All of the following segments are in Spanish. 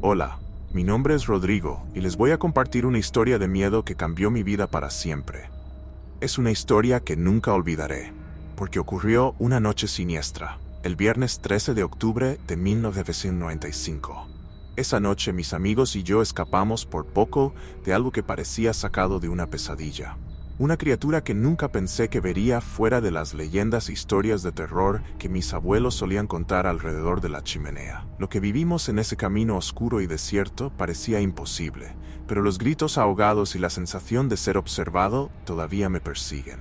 Hola, mi nombre es Rodrigo y les voy a compartir una historia de miedo que cambió mi vida para siempre. Es una historia que nunca olvidaré, porque ocurrió una noche siniestra, el viernes 13 de octubre de 1995. Esa noche mis amigos y yo escapamos por poco de algo que parecía sacado de una pesadilla. Una criatura que nunca pensé que vería fuera de las leyendas e historias de terror que mis abuelos solían contar alrededor de la chimenea. Lo que vivimos en ese camino oscuro y desierto parecía imposible, pero los gritos ahogados y la sensación de ser observado todavía me persiguen.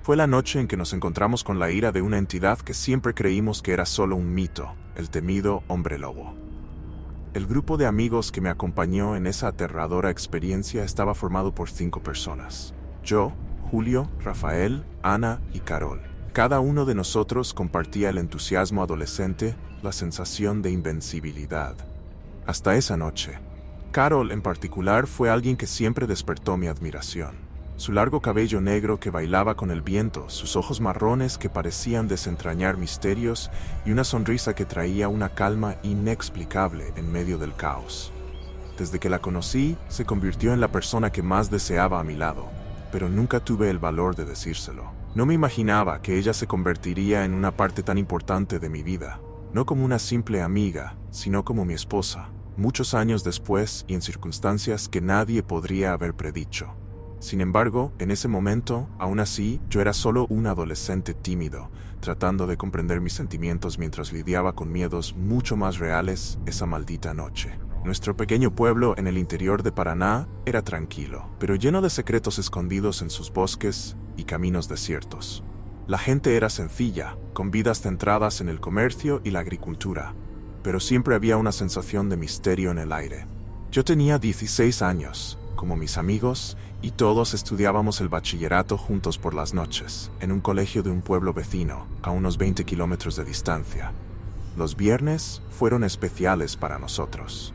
Fue la noche en que nos encontramos con la ira de una entidad que siempre creímos que era solo un mito, el temido hombre lobo. El grupo de amigos que me acompañó en esa aterradora experiencia estaba formado por 5 personas. Yo, Julio, Rafael, Ana y Carol. Cada uno de nosotros compartía el entusiasmo adolescente, la sensación de invencibilidad. Hasta esa noche. Carol, en particular, fue alguien que siempre despertó mi admiración. Su largo cabello negro que bailaba con el viento, sus ojos marrones que parecían desentrañar misterios y una sonrisa que traía una calma inexplicable en medio del caos. Desde que la conocí, se convirtió en la persona que más deseaba a mi lado, pero nunca tuve el valor de decírselo. No me imaginaba que ella se convertiría en una parte tan importante de mi vida, no como una simple amiga, sino como mi esposa, muchos años después y en circunstancias que nadie podría haber predicho. Sin embargo, en ese momento, aún así, yo era solo un adolescente tímido, tratando de comprender mis sentimientos mientras lidiaba con miedos mucho más reales esa maldita noche. Nuestro pequeño pueblo en el interior de Paraná era tranquilo, pero lleno de secretos escondidos en sus bosques y caminos desiertos. La gente era sencilla, con vidas centradas en el comercio y la agricultura, pero siempre había una sensación de misterio en el aire. Yo tenía 16 años, como mis amigos, y todos estudiábamos el bachillerato juntos por las noches, en un colegio de un pueblo vecino, a unos 20 kilómetros de distancia. Los viernes fueron especiales para nosotros.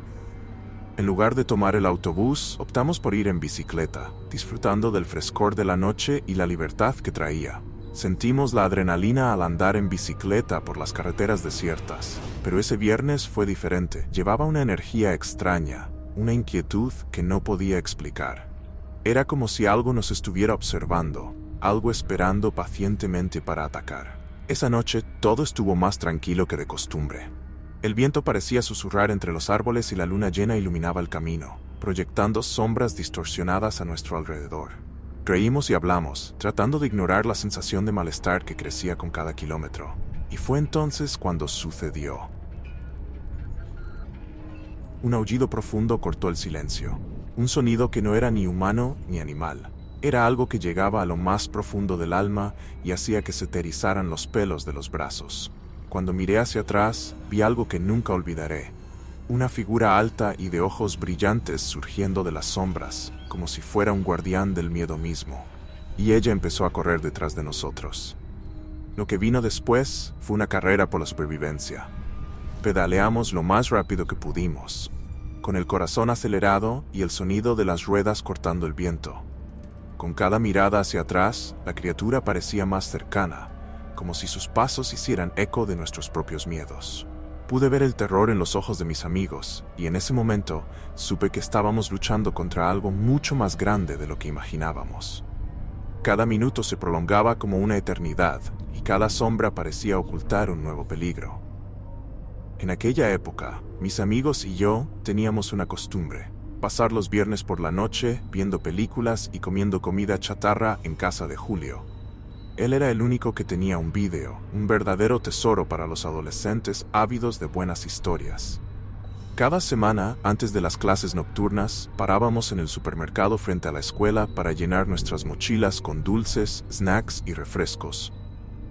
En lugar de tomar el autobús, optamos por ir en bicicleta, disfrutando del frescor de la noche y la libertad que traía. Sentimos la adrenalina al andar en bicicleta por las carreteras desiertas, pero ese viernes fue diferente. Llevaba una energía extraña, una inquietud que no podía explicar. Era como si algo nos estuviera observando, algo esperando pacientemente para atacar. Esa noche todo estuvo más tranquilo que de costumbre. El viento parecía susurrar entre los árboles y la luna llena iluminaba el camino, proyectando sombras distorsionadas a nuestro alrededor. Reímos y hablamos, tratando de ignorar la sensación de malestar que crecía con cada kilómetro. Y fue entonces cuando sucedió. Un aullido profundo cortó el silencio, un sonido que no era ni humano ni animal. Era algo que llegaba a lo más profundo del alma y hacía que se te erizaran los pelos de los brazos. Cuando miré hacia atrás, vi algo que nunca olvidaré. Una figura alta y de ojos brillantes surgiendo de las sombras, como si fuera un guardián del miedo mismo. Y ella empezó a correr detrás de nosotros. Lo que vino después fue una carrera por la supervivencia. Pedaleamos lo más rápido que pudimos, con el corazón acelerado y el sonido de las ruedas cortando el viento. Con cada mirada hacia atrás, la criatura parecía más cercana, como si sus pasos hicieran eco de nuestros propios miedos. Pude ver el terror en los ojos de mis amigos, y en ese momento supe que estábamos luchando contra algo mucho más grande de lo que imaginábamos. Cada minuto se prolongaba como una eternidad, y cada sombra parecía ocultar un nuevo peligro. En aquella época, mis amigos y yo teníamos una costumbre: pasar los viernes por la noche viendo películas y comiendo comida chatarra en casa de Julio. Él era el único que tenía un vídeo, un verdadero tesoro para los adolescentes ávidos de buenas historias. Cada semana, antes de las clases nocturnas, parábamos en el supermercado frente a la escuela para llenar nuestras mochilas con dulces, snacks y refrescos.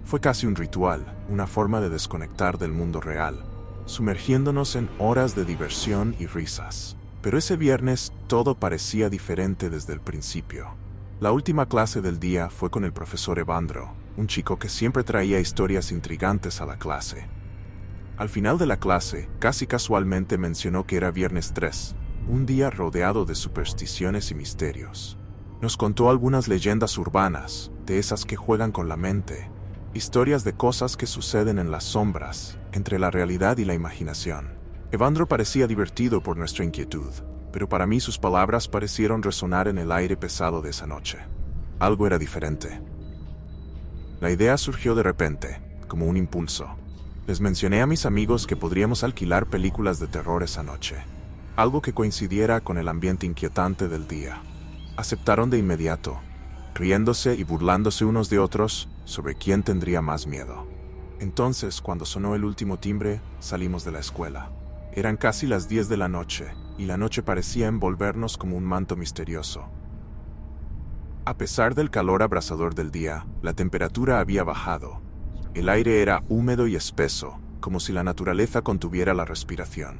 Fue casi un ritual, una forma de desconectar del mundo real, sumergiéndonos en horas de diversión y risas. Pero ese viernes todo parecía diferente desde el principio. La última clase del día fue con el profesor Evandro, un chico que siempre traía historias intrigantes a la clase. Al final de la clase, casi casualmente mencionó que era viernes 3, un día rodeado de supersticiones y misterios. Nos contó algunas leyendas urbanas, de esas que juegan con la mente, historias de cosas que suceden en las sombras, entre la realidad y la imaginación. Evandro parecía divertido por nuestra inquietud, pero para mí sus palabras parecieron resonar en el aire pesado de esa noche. Algo era diferente. La idea surgió de repente, como un impulso. Les mencioné a mis amigos que podríamos alquilar películas de terror esa noche, algo que coincidiera con el ambiente inquietante del día. Aceptaron de inmediato, riéndose y burlándose unos de otros sobre quién tendría más miedo. Entonces, cuando sonó el último timbre, salimos de la escuela. Eran casi las 10 de la noche, y la noche parecía envolvernos como un manto misterioso. A pesar del calor abrasador del día, la temperatura había bajado. El aire era húmedo y espeso, como si la naturaleza contuviera la respiración.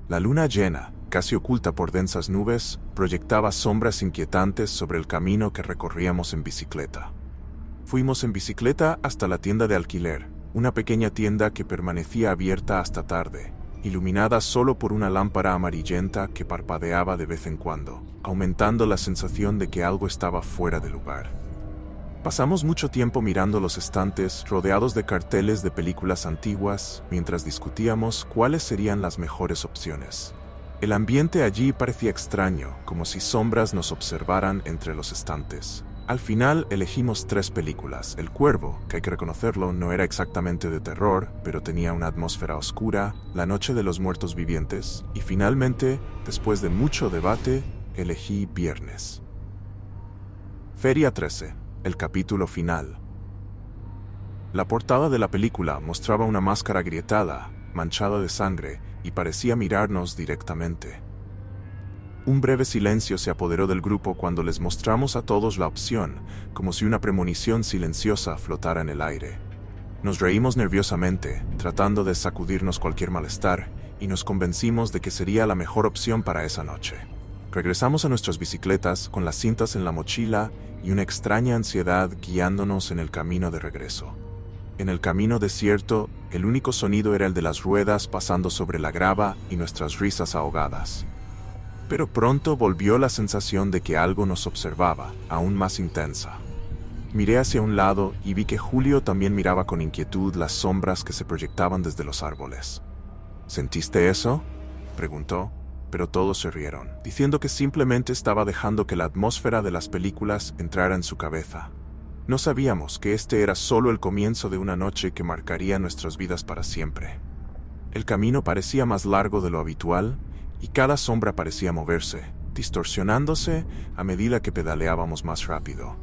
La luna llena, casi oculta por densas nubes, proyectaba sombras inquietantes sobre el camino que recorríamos en bicicleta. Fuimos en bicicleta hasta la tienda de alquiler, una pequeña tienda que permanecía abierta hasta tarde, iluminada solo por una lámpara amarillenta que parpadeaba de vez en cuando, aumentando la sensación de que algo estaba fuera de lugar. Pasamos mucho tiempo mirando los estantes rodeados de carteles de películas antiguas mientras discutíamos cuáles serían las mejores opciones. El ambiente allí parecía extraño, como si sombras nos observaran entre los estantes. Al final elegimos 3 películas. El Cuervo, que hay que reconocerlo, no era exactamente de terror, pero tenía una atmósfera oscura, La Noche de los Muertos Vivientes, y finalmente, después de mucho debate, elegí Viernes. Feria 13, el capítulo final. La portada de la película mostraba una máscara agrietada, manchada de sangre, y parecía mirarnos directamente. Un breve silencio se apoderó del grupo cuando les mostramos a todos la opción, como si una premonición silenciosa flotara en el aire. Nos reímos nerviosamente, tratando de sacudirnos cualquier malestar, y nos convencimos de que sería la mejor opción para esa noche. Regresamos a nuestras bicicletas con las cintas en la mochila y una extraña ansiedad guiándonos en el camino de regreso. En el camino desierto, el único sonido era el de las ruedas pasando sobre la grava y nuestras risas ahogadas. Pero pronto volvió la sensación de que algo nos observaba, aún más intensa. Miré hacia un lado y vi que Julio también miraba con inquietud las sombras que se proyectaban desde los árboles. ¿Sentiste eso?, preguntó, pero todos se rieron, diciendo que simplemente estaba dejando que la atmósfera de las películas entrara en su cabeza. No sabíamos que este era solo el comienzo de una noche que marcaría nuestras vidas para siempre. El camino parecía más largo de lo habitual, y cada sombra parecía moverse, distorsionándose a medida que pedaleábamos más rápido.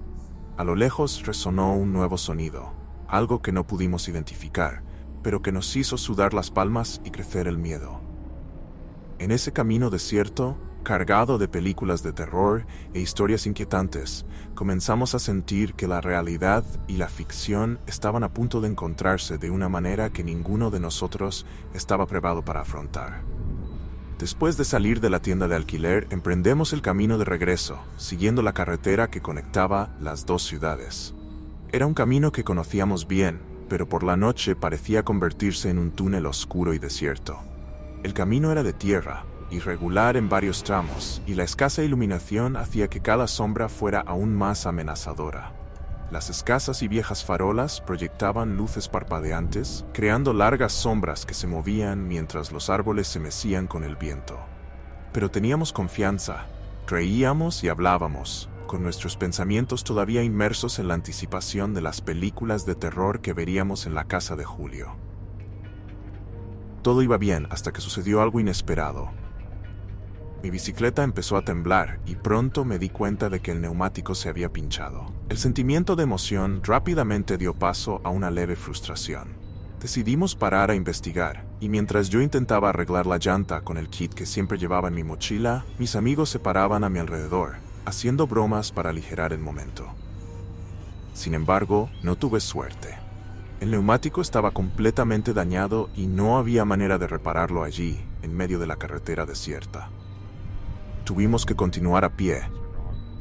A lo lejos resonó un nuevo sonido, algo que no pudimos identificar, pero que nos hizo sudar las palmas y crecer el miedo. En ese camino desierto, cargado de películas de terror e historias inquietantes, comenzamos a sentir que la realidad y la ficción estaban a punto de encontrarse de una manera que ninguno de nosotros estaba preparado para afrontar. Después de salir de la tienda de alquiler, emprendemos el camino de regreso, siguiendo la carretera que conectaba las 2 ciudades. Era un camino que conocíamos bien, pero por la noche parecía convertirse en un túnel oscuro y desierto. El camino era de tierra, irregular en varios tramos, y la escasa iluminación hacía que cada sombra fuera aún más amenazadora. Las escasas y viejas farolas proyectaban luces parpadeantes, creando largas sombras que se movían mientras los árboles se mecían con el viento. Pero teníamos confianza, reíamos y hablábamos, con nuestros pensamientos todavía inmersos en la anticipación de las películas de terror que veríamos en la casa de Julio. Todo iba bien hasta que sucedió algo inesperado. Mi bicicleta empezó a temblar y pronto me di cuenta de que el neumático se había pinchado. El sentimiento de emoción rápidamente dio paso a una leve frustración. Decidimos parar a investigar, y mientras yo intentaba arreglar la llanta con el kit que siempre llevaba en mi mochila, mis amigos se paraban a mi alrededor, haciendo bromas para aligerar el momento. Sin embargo, no tuve suerte. El neumático estaba completamente dañado y no había manera de repararlo allí, en medio de la carretera desierta. Tuvimos que continuar a pie,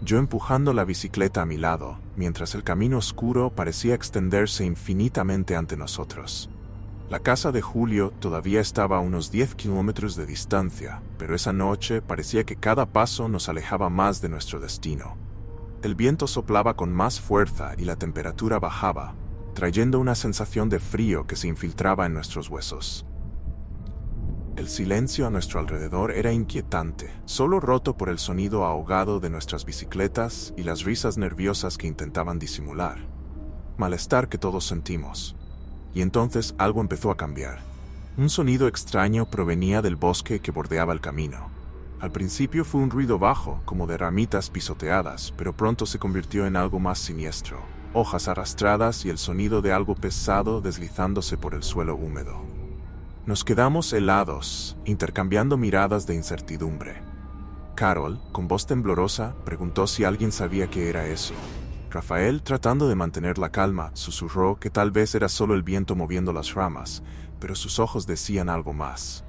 yo empujando la bicicleta a mi lado, mientras el camino oscuro parecía extenderse infinitamente ante nosotros. La casa de Julio todavía estaba a unos 10 kilómetros de distancia, pero esa noche parecía que cada paso nos alejaba más de nuestro destino. El viento soplaba con más fuerza y la temperatura bajaba, trayendo una sensación de frío que se infiltraba en nuestros huesos. El silencio a nuestro alrededor era inquietante, solo roto por el sonido ahogado de nuestras bicicletas y las risas nerviosas que intentaban disimular. Malestar que todos sentimos. Y entonces algo empezó a cambiar. Un sonido extraño provenía del bosque que bordeaba el camino. Al principio fue un ruido bajo, como de ramitas pisoteadas, pero pronto se convirtió en algo más siniestro. Hojas arrastradas y el sonido de algo pesado deslizándose por el suelo húmedo. Nos quedamos helados, intercambiando miradas de incertidumbre. Carol, con voz temblorosa, preguntó si alguien sabía qué era eso. Rafael, tratando de mantener la calma, susurró que tal vez era solo el viento moviendo las ramas, pero sus ojos decían algo más.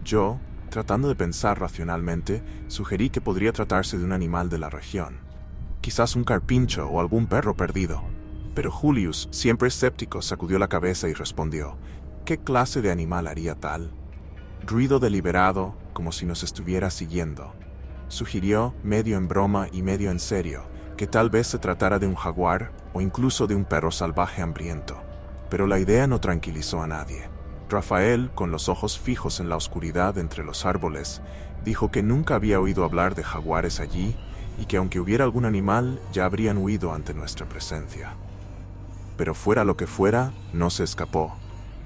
Yo, tratando de pensar racionalmente, sugerí que podría tratarse de un animal de la región. Quizás un carpincho o algún perro perdido. Pero Julius, siempre escéptico, sacudió la cabeza y respondió: ¿qué clase de animal haría tal? Ruido deliberado, como si nos estuviera siguiendo. Sugirió, medio en broma y medio en serio, que tal vez se tratara de un jaguar o incluso de un perro salvaje hambriento. Pero la idea no tranquilizó a nadie. Rafael, con los ojos fijos en la oscuridad entre los árboles, dijo que nunca había oído hablar de jaguares allí y que aunque hubiera algún animal, ya habrían huido ante nuestra presencia. Pero fuera lo que fuera, no se escapó.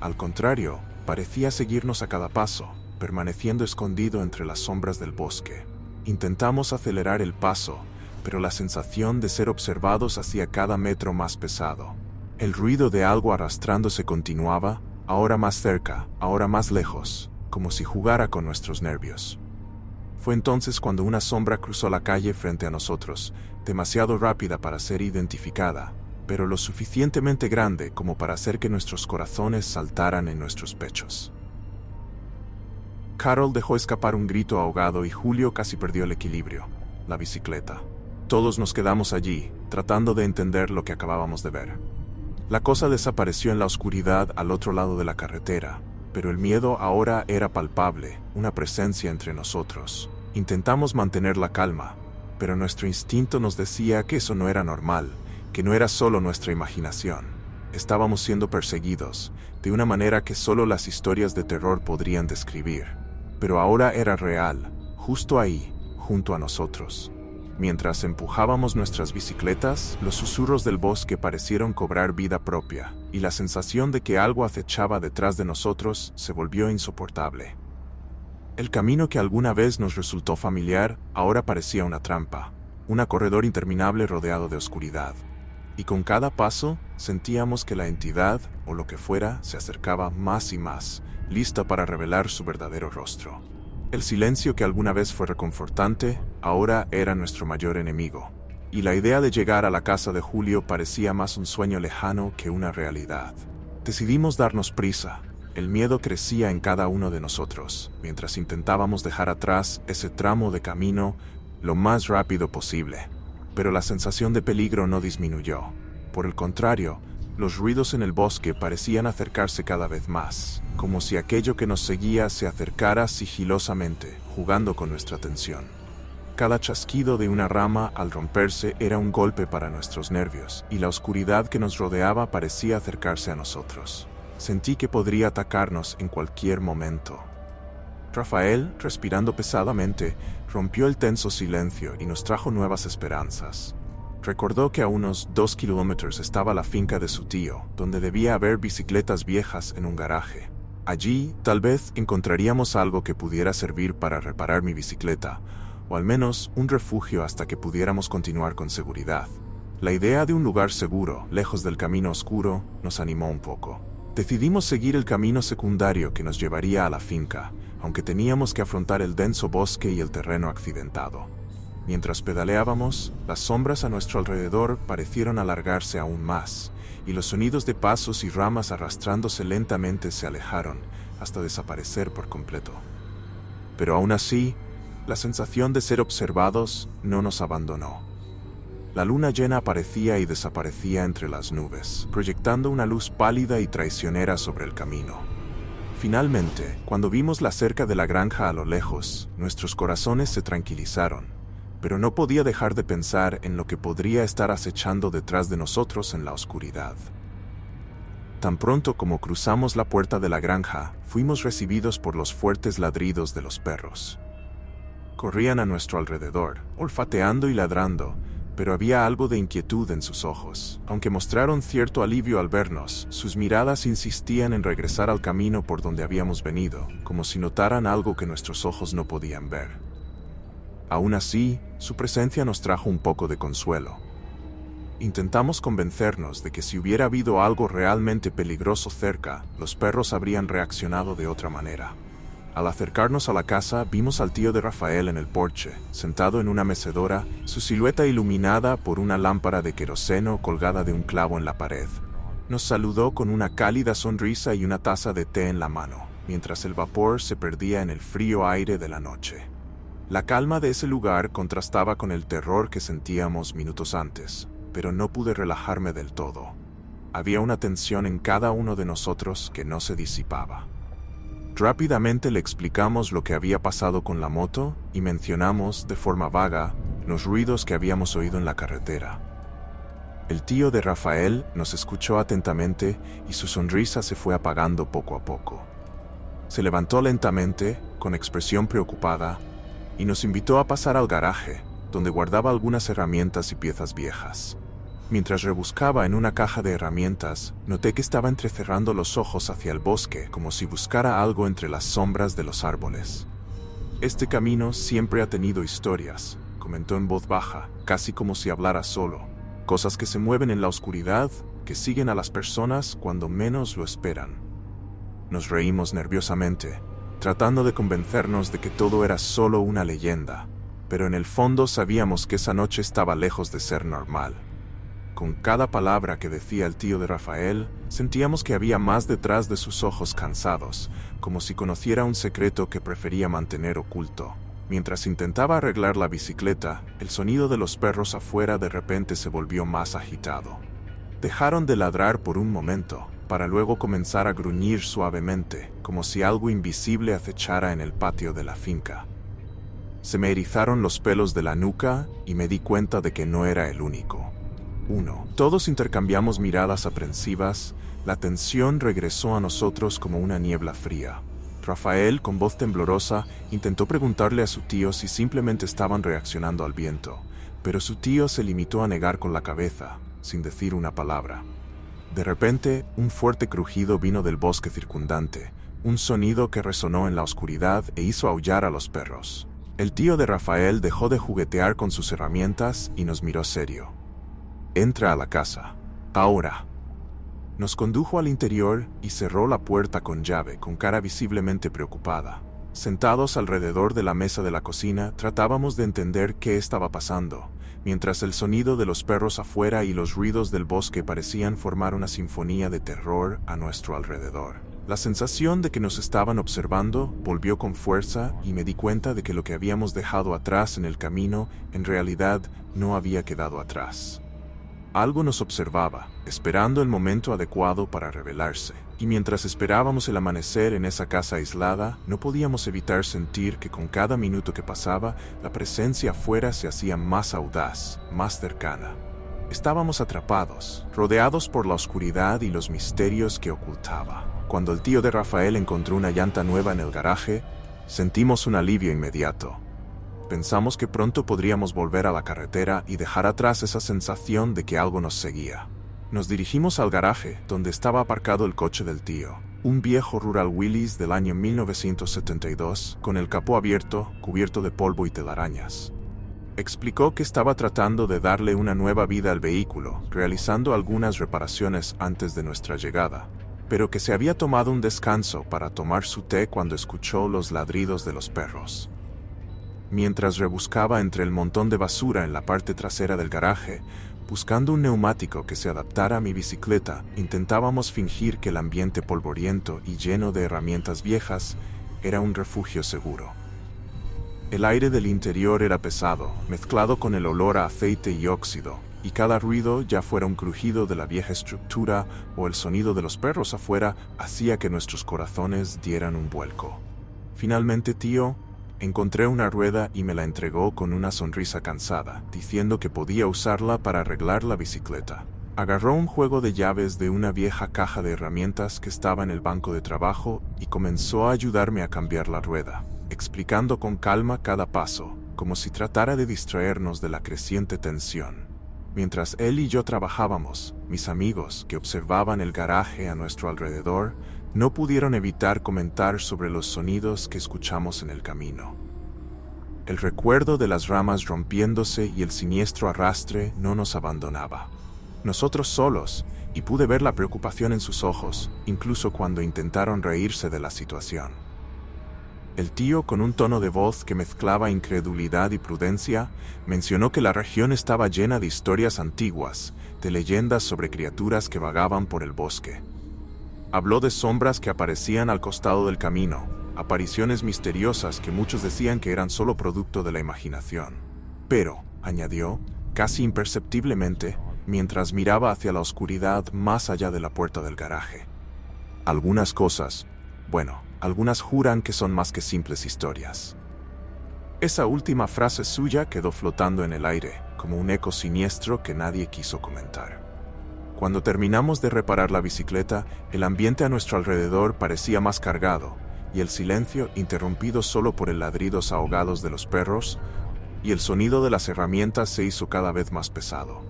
Al contrario, parecía seguirnos a cada paso, permaneciendo escondido entre las sombras del bosque. Intentamos acelerar el paso, pero la sensación de ser observados hacía cada metro más pesado. El ruido de algo arrastrándose continuaba, ahora más cerca, ahora más lejos, como si jugara con nuestros nervios. Fue entonces cuando una sombra cruzó la calle frente a nosotros, demasiado rápida para ser identificada, pero lo suficientemente grande como para hacer que nuestros corazones saltaran en nuestros pechos. Carol dejó escapar un grito ahogado y Julio casi perdió el equilibrio, la bicicleta. Todos nos quedamos allí, tratando de entender lo que acabábamos de ver. La cosa desapareció en la oscuridad al otro lado de la carretera, pero el miedo ahora era palpable, una presencia entre nosotros. Intentamos mantener la calma, pero nuestro instinto nos decía que eso no era normal, que no era solo nuestra imaginación. Estábamos siendo perseguidos, de una manera que solo las historias de terror podrían describir. Pero ahora era real, justo ahí, junto a nosotros. Mientras empujábamos nuestras bicicletas, los susurros del bosque parecieron cobrar vida propia, y la sensación de que algo acechaba detrás de nosotros se volvió insoportable. El camino que alguna vez nos resultó familiar ahora parecía una trampa, un corredor interminable rodeado de oscuridad. Y con cada paso sentíamos que la entidad, o lo que fuera, se acercaba más y más, lista para revelar su verdadero rostro. El silencio que alguna vez fue reconfortante, ahora era nuestro mayor enemigo, y la idea de llegar a la casa de Julio parecía más un sueño lejano que una realidad. Decidimos darnos prisa. El miedo crecía en cada uno de nosotros, mientras intentábamos dejar atrás ese tramo de camino lo más rápido posible. Pero la sensación de peligro no disminuyó. Por el contrario, los ruidos en el bosque parecían acercarse cada vez más, como si aquello que nos seguía se acercara sigilosamente, jugando con nuestra atención. Cada chasquido de una rama al romperse era un golpe para nuestros nervios, y la oscuridad que nos rodeaba parecía acercarse a nosotros. Sentí que podría atacarnos en cualquier momento. Rafael, respirando pesadamente, rompió el tenso silencio y nos trajo nuevas esperanzas. Recordó que a unos 2 kilómetros estaba la finca de su tío, donde debía haber bicicletas viejas en un garaje. Allí, tal vez, encontraríamos algo que pudiera servir para reparar mi bicicleta, o al menos un refugio hasta que pudiéramos continuar con seguridad. La idea de un lugar seguro, lejos del camino oscuro, nos animó un poco. Decidimos seguir el camino secundario que nos llevaría a la finca, aunque teníamos que afrontar el denso bosque y el terreno accidentado. Mientras pedaleábamos, las sombras a nuestro alrededor parecieron alargarse aún más, y los sonidos de pasos y ramas arrastrándose lentamente se alejaron, hasta desaparecer por completo. Pero aún así, la sensación de ser observados no nos abandonó. La luna llena aparecía y desaparecía entre las nubes, proyectando una luz pálida y traicionera sobre el camino. Finalmente, cuando vimos la cerca de la granja a lo lejos, nuestros corazones se tranquilizaron, pero no podía dejar de pensar en lo que podría estar acechando detrás de nosotros en la oscuridad. Tan pronto como cruzamos la puerta de la granja, fuimos recibidos por los fuertes ladridos de los perros. Corrían a nuestro alrededor, olfateando y ladrando, pero había algo de inquietud en sus ojos. Aunque mostraron cierto alivio al vernos, sus miradas insistían en regresar al camino por donde habíamos venido, como si notaran algo que nuestros ojos no podían ver. Aún así, su presencia nos trajo un poco de consuelo. Intentamos convencernos de que si hubiera habido algo realmente peligroso cerca, los perros habrían reaccionado de otra manera. Al acercarnos a la casa, vimos al tío de Rafael en el porche, sentado en una mecedora, su silueta iluminada por una lámpara de queroseno colgada de un clavo en la pared. Nos saludó con una cálida sonrisa y una taza de té en la mano, mientras el vapor se perdía en el frío aire de la noche. La calma de ese lugar contrastaba con el terror que sentíamos minutos antes, pero no pude relajarme del todo. Había una tensión en cada uno de nosotros que no se disipaba. Rápidamente le explicamos lo que había pasado con la moto y mencionamos, de forma vaga, los ruidos que habíamos oído en la carretera. El tío de Rafael nos escuchó atentamente y su sonrisa se fue apagando poco a poco. Se levantó lentamente, con expresión preocupada, y nos invitó a pasar al garaje, donde guardaba algunas herramientas y piezas viejas. Mientras rebuscaba en una caja de herramientas, noté que estaba entrecerrando los ojos hacia el bosque como si buscara algo entre las sombras de los árboles. Este camino siempre ha tenido historias, comentó en voz baja, casi como si hablara solo. Cosas que se mueven en la oscuridad, que siguen a las personas cuando menos lo esperan. Nos reímos nerviosamente, tratando de convencernos de que todo era solo una leyenda, pero en el fondo sabíamos que esa noche estaba lejos de ser normal. Con cada palabra que decía el tío de Rafael, sentíamos que había más detrás de sus ojos cansados, como si conociera un secreto que prefería mantener oculto. Mientras intentaba arreglar la bicicleta, el sonido de los perros afuera de repente se volvió más agitado. Dejaron de ladrar por un momento, para luego comenzar a gruñir suavemente, como si algo invisible acechara en el patio de la finca. Se me erizaron los pelos de la nuca y me di cuenta de que no era el único. Todos intercambiamos miradas aprensivas, la tensión regresó a nosotros como una niebla fría. Rafael, con voz temblorosa, intentó preguntarle a su tío si simplemente estaban reaccionando al viento, pero su tío se limitó a negar con la cabeza, sin decir una palabra. De repente, un fuerte crujido vino del bosque circundante, un sonido que resonó en la oscuridad e hizo aullar a los perros. El tío de Rafael dejó de juguetear con sus herramientas y nos miró serio. «Entra a la casa. Ahora». Nos condujo al interior y cerró la puerta con llave, con cara visiblemente preocupada. Sentados alrededor de la mesa de la cocina, tratábamos de entender qué estaba pasando, mientras el sonido de los perros afuera y los ruidos del bosque parecían formar una sinfonía de terror a nuestro alrededor. La sensación de que nos estaban observando volvió con fuerza y me di cuenta de que lo que habíamos dejado atrás en el camino en realidad no había quedado atrás. Algo nos observaba, esperando el momento adecuado para revelarse, y mientras esperábamos el amanecer en esa casa aislada, no podíamos evitar sentir que con cada minuto que pasaba, la presencia afuera se hacía más audaz, más cercana. Estábamos atrapados, rodeados por la oscuridad y los misterios que ocultaba. Cuando el tío de Rafael encontró una llanta nueva en el garaje, sentimos un alivio inmediato. Pensamos que pronto podríamos volver a la carretera y dejar atrás esa sensación de que algo nos seguía. Nos dirigimos al garaje, donde estaba aparcado el coche del tío, un viejo Rural Willys del año 1972, con el capó abierto, cubierto de polvo y telarañas. Explicó que estaba tratando de darle una nueva vida al vehículo, realizando algunas reparaciones antes de nuestra llegada, pero que se había tomado un descanso para tomar su té cuando escuchó los ladridos de los perros. Mientras rebuscaba entre el montón de basura en la parte trasera del garaje, buscando un neumático que se adaptara a mi bicicleta, intentábamos fingir que el ambiente polvoriento y lleno de herramientas viejas era un refugio seguro. El aire del interior era pesado, mezclado con el olor a aceite y óxido, y cada ruido, ya fuera un crujido de la vieja estructura o el sonido de los perros afuera, hacía que nuestros corazones dieran un vuelco. Finalmente, tío, encontré una rueda y me la entregó con una sonrisa cansada, diciendo que podía usarla para arreglar la bicicleta. Agarró un juego de llaves de una vieja caja de herramientas que estaba en el banco de trabajo y comenzó a ayudarme a cambiar la rueda, explicando con calma cada paso, como si tratara de distraernos de la creciente tensión. Mientras él y yo trabajábamos, mis amigos, que observaban el garaje a nuestro alrededor, no pudieron evitar comentar sobre los sonidos que escuchamos en el camino. El recuerdo de las ramas rompiéndose y el siniestro arrastre no nos abandonaba. Nosotros solos, y pude ver la preocupación en sus ojos, incluso cuando intentaron reírse de la situación. El tío, con un tono de voz que mezclaba incredulidad y prudencia, mencionó que la región estaba llena de historias antiguas, de leyendas sobre criaturas que vagaban por el bosque. Habló de sombras que aparecían al costado del camino, apariciones misteriosas que muchos decían que eran solo producto de la imaginación. Pero, añadió, casi imperceptiblemente, mientras miraba hacia la oscuridad más allá de la puerta del garaje. Algunas cosas, algunas juran que son más que simples historias. Esa última frase suya quedó flotando en el aire, como un eco siniestro que nadie quiso comentar. Cuando terminamos de reparar la bicicleta, el ambiente a nuestro alrededor parecía más cargado, y el silencio, interrumpido solo por el ladridos ahogados de los perros, y el sonido de las herramientas se hizo cada vez más pesado.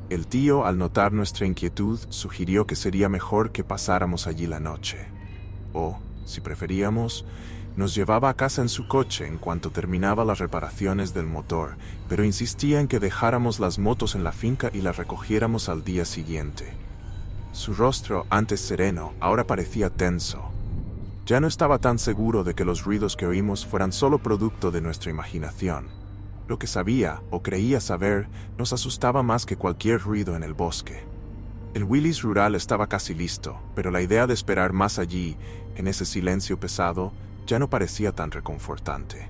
El tío, al notar nuestra inquietud, sugirió que sería mejor que pasáramos allí la noche. O, si preferíamos, nos llevaba a casa en su coche en cuanto terminaba las reparaciones del motor, pero insistía en que dejáramos las motos en la finca y las recogiéramos al día siguiente. Su rostro, antes sereno, ahora parecía tenso. Ya no estaba tan seguro de que los ruidos que oímos fueran solo producto de nuestra imaginación. Lo que sabía, o creía saber, nos asustaba más que cualquier ruido en el bosque. El Willys rural estaba casi listo, pero la idea de esperar más allí, en ese silencio pesado, ya no parecía tan reconfortante.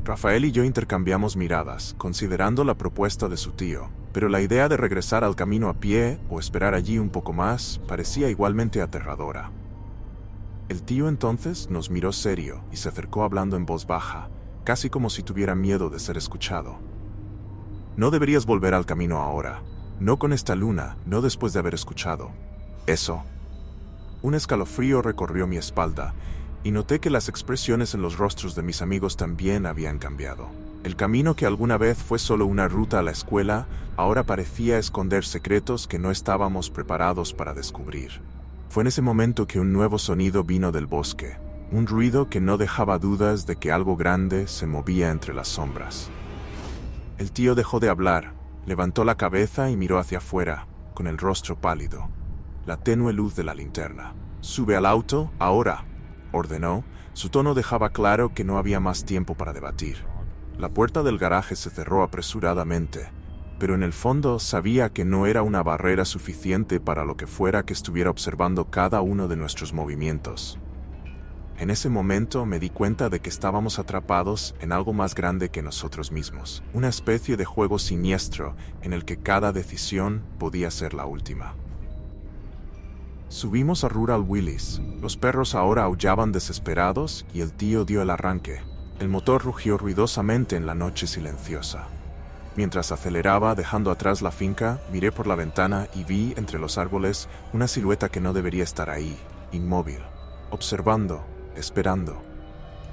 Rafael y yo intercambiamos miradas, considerando la propuesta de su tío, pero la idea de regresar al camino a pie o esperar allí un poco más parecía igualmente aterradora. El tío entonces nos miró serio y se acercó hablando en voz baja, casi como si tuviera miedo de ser escuchado. No deberías volver al camino ahora, no con esta luna, no después de haber escuchado eso. Un escalofrío recorrió mi espalda, y noté que las expresiones en los rostros de mis amigos también habían cambiado. El camino que alguna vez fue solo una ruta a la escuela, ahora parecía esconder secretos que no estábamos preparados para descubrir. Fue en ese momento que un nuevo sonido vino del bosque. Un ruido que no dejaba dudas de que algo grande se movía entre las sombras. El tío dejó de hablar, levantó la cabeza y miró hacia afuera, con el rostro pálido. La tenue luz de la linterna. «Sube al auto, ahora», ordenó. Su tono dejaba claro que no había más tiempo para debatir. La puerta del garaje se cerró apresuradamente, pero en el fondo sabía que no era una barrera suficiente para lo que fuera que estuviera observando cada uno de nuestros movimientos. En ese momento me di cuenta de que estábamos atrapados en algo más grande que nosotros mismos, una especie de juego siniestro en el que cada decisión podía ser la última. Subimos a Rural Willys. Los perros ahora aullaban desesperados y el tío dio el arranque. El motor rugió ruidosamente en la noche silenciosa. Mientras aceleraba, dejando atrás la finca, miré por la ventana y vi entre los árboles una silueta que no debería estar ahí, inmóvil, observando, esperando.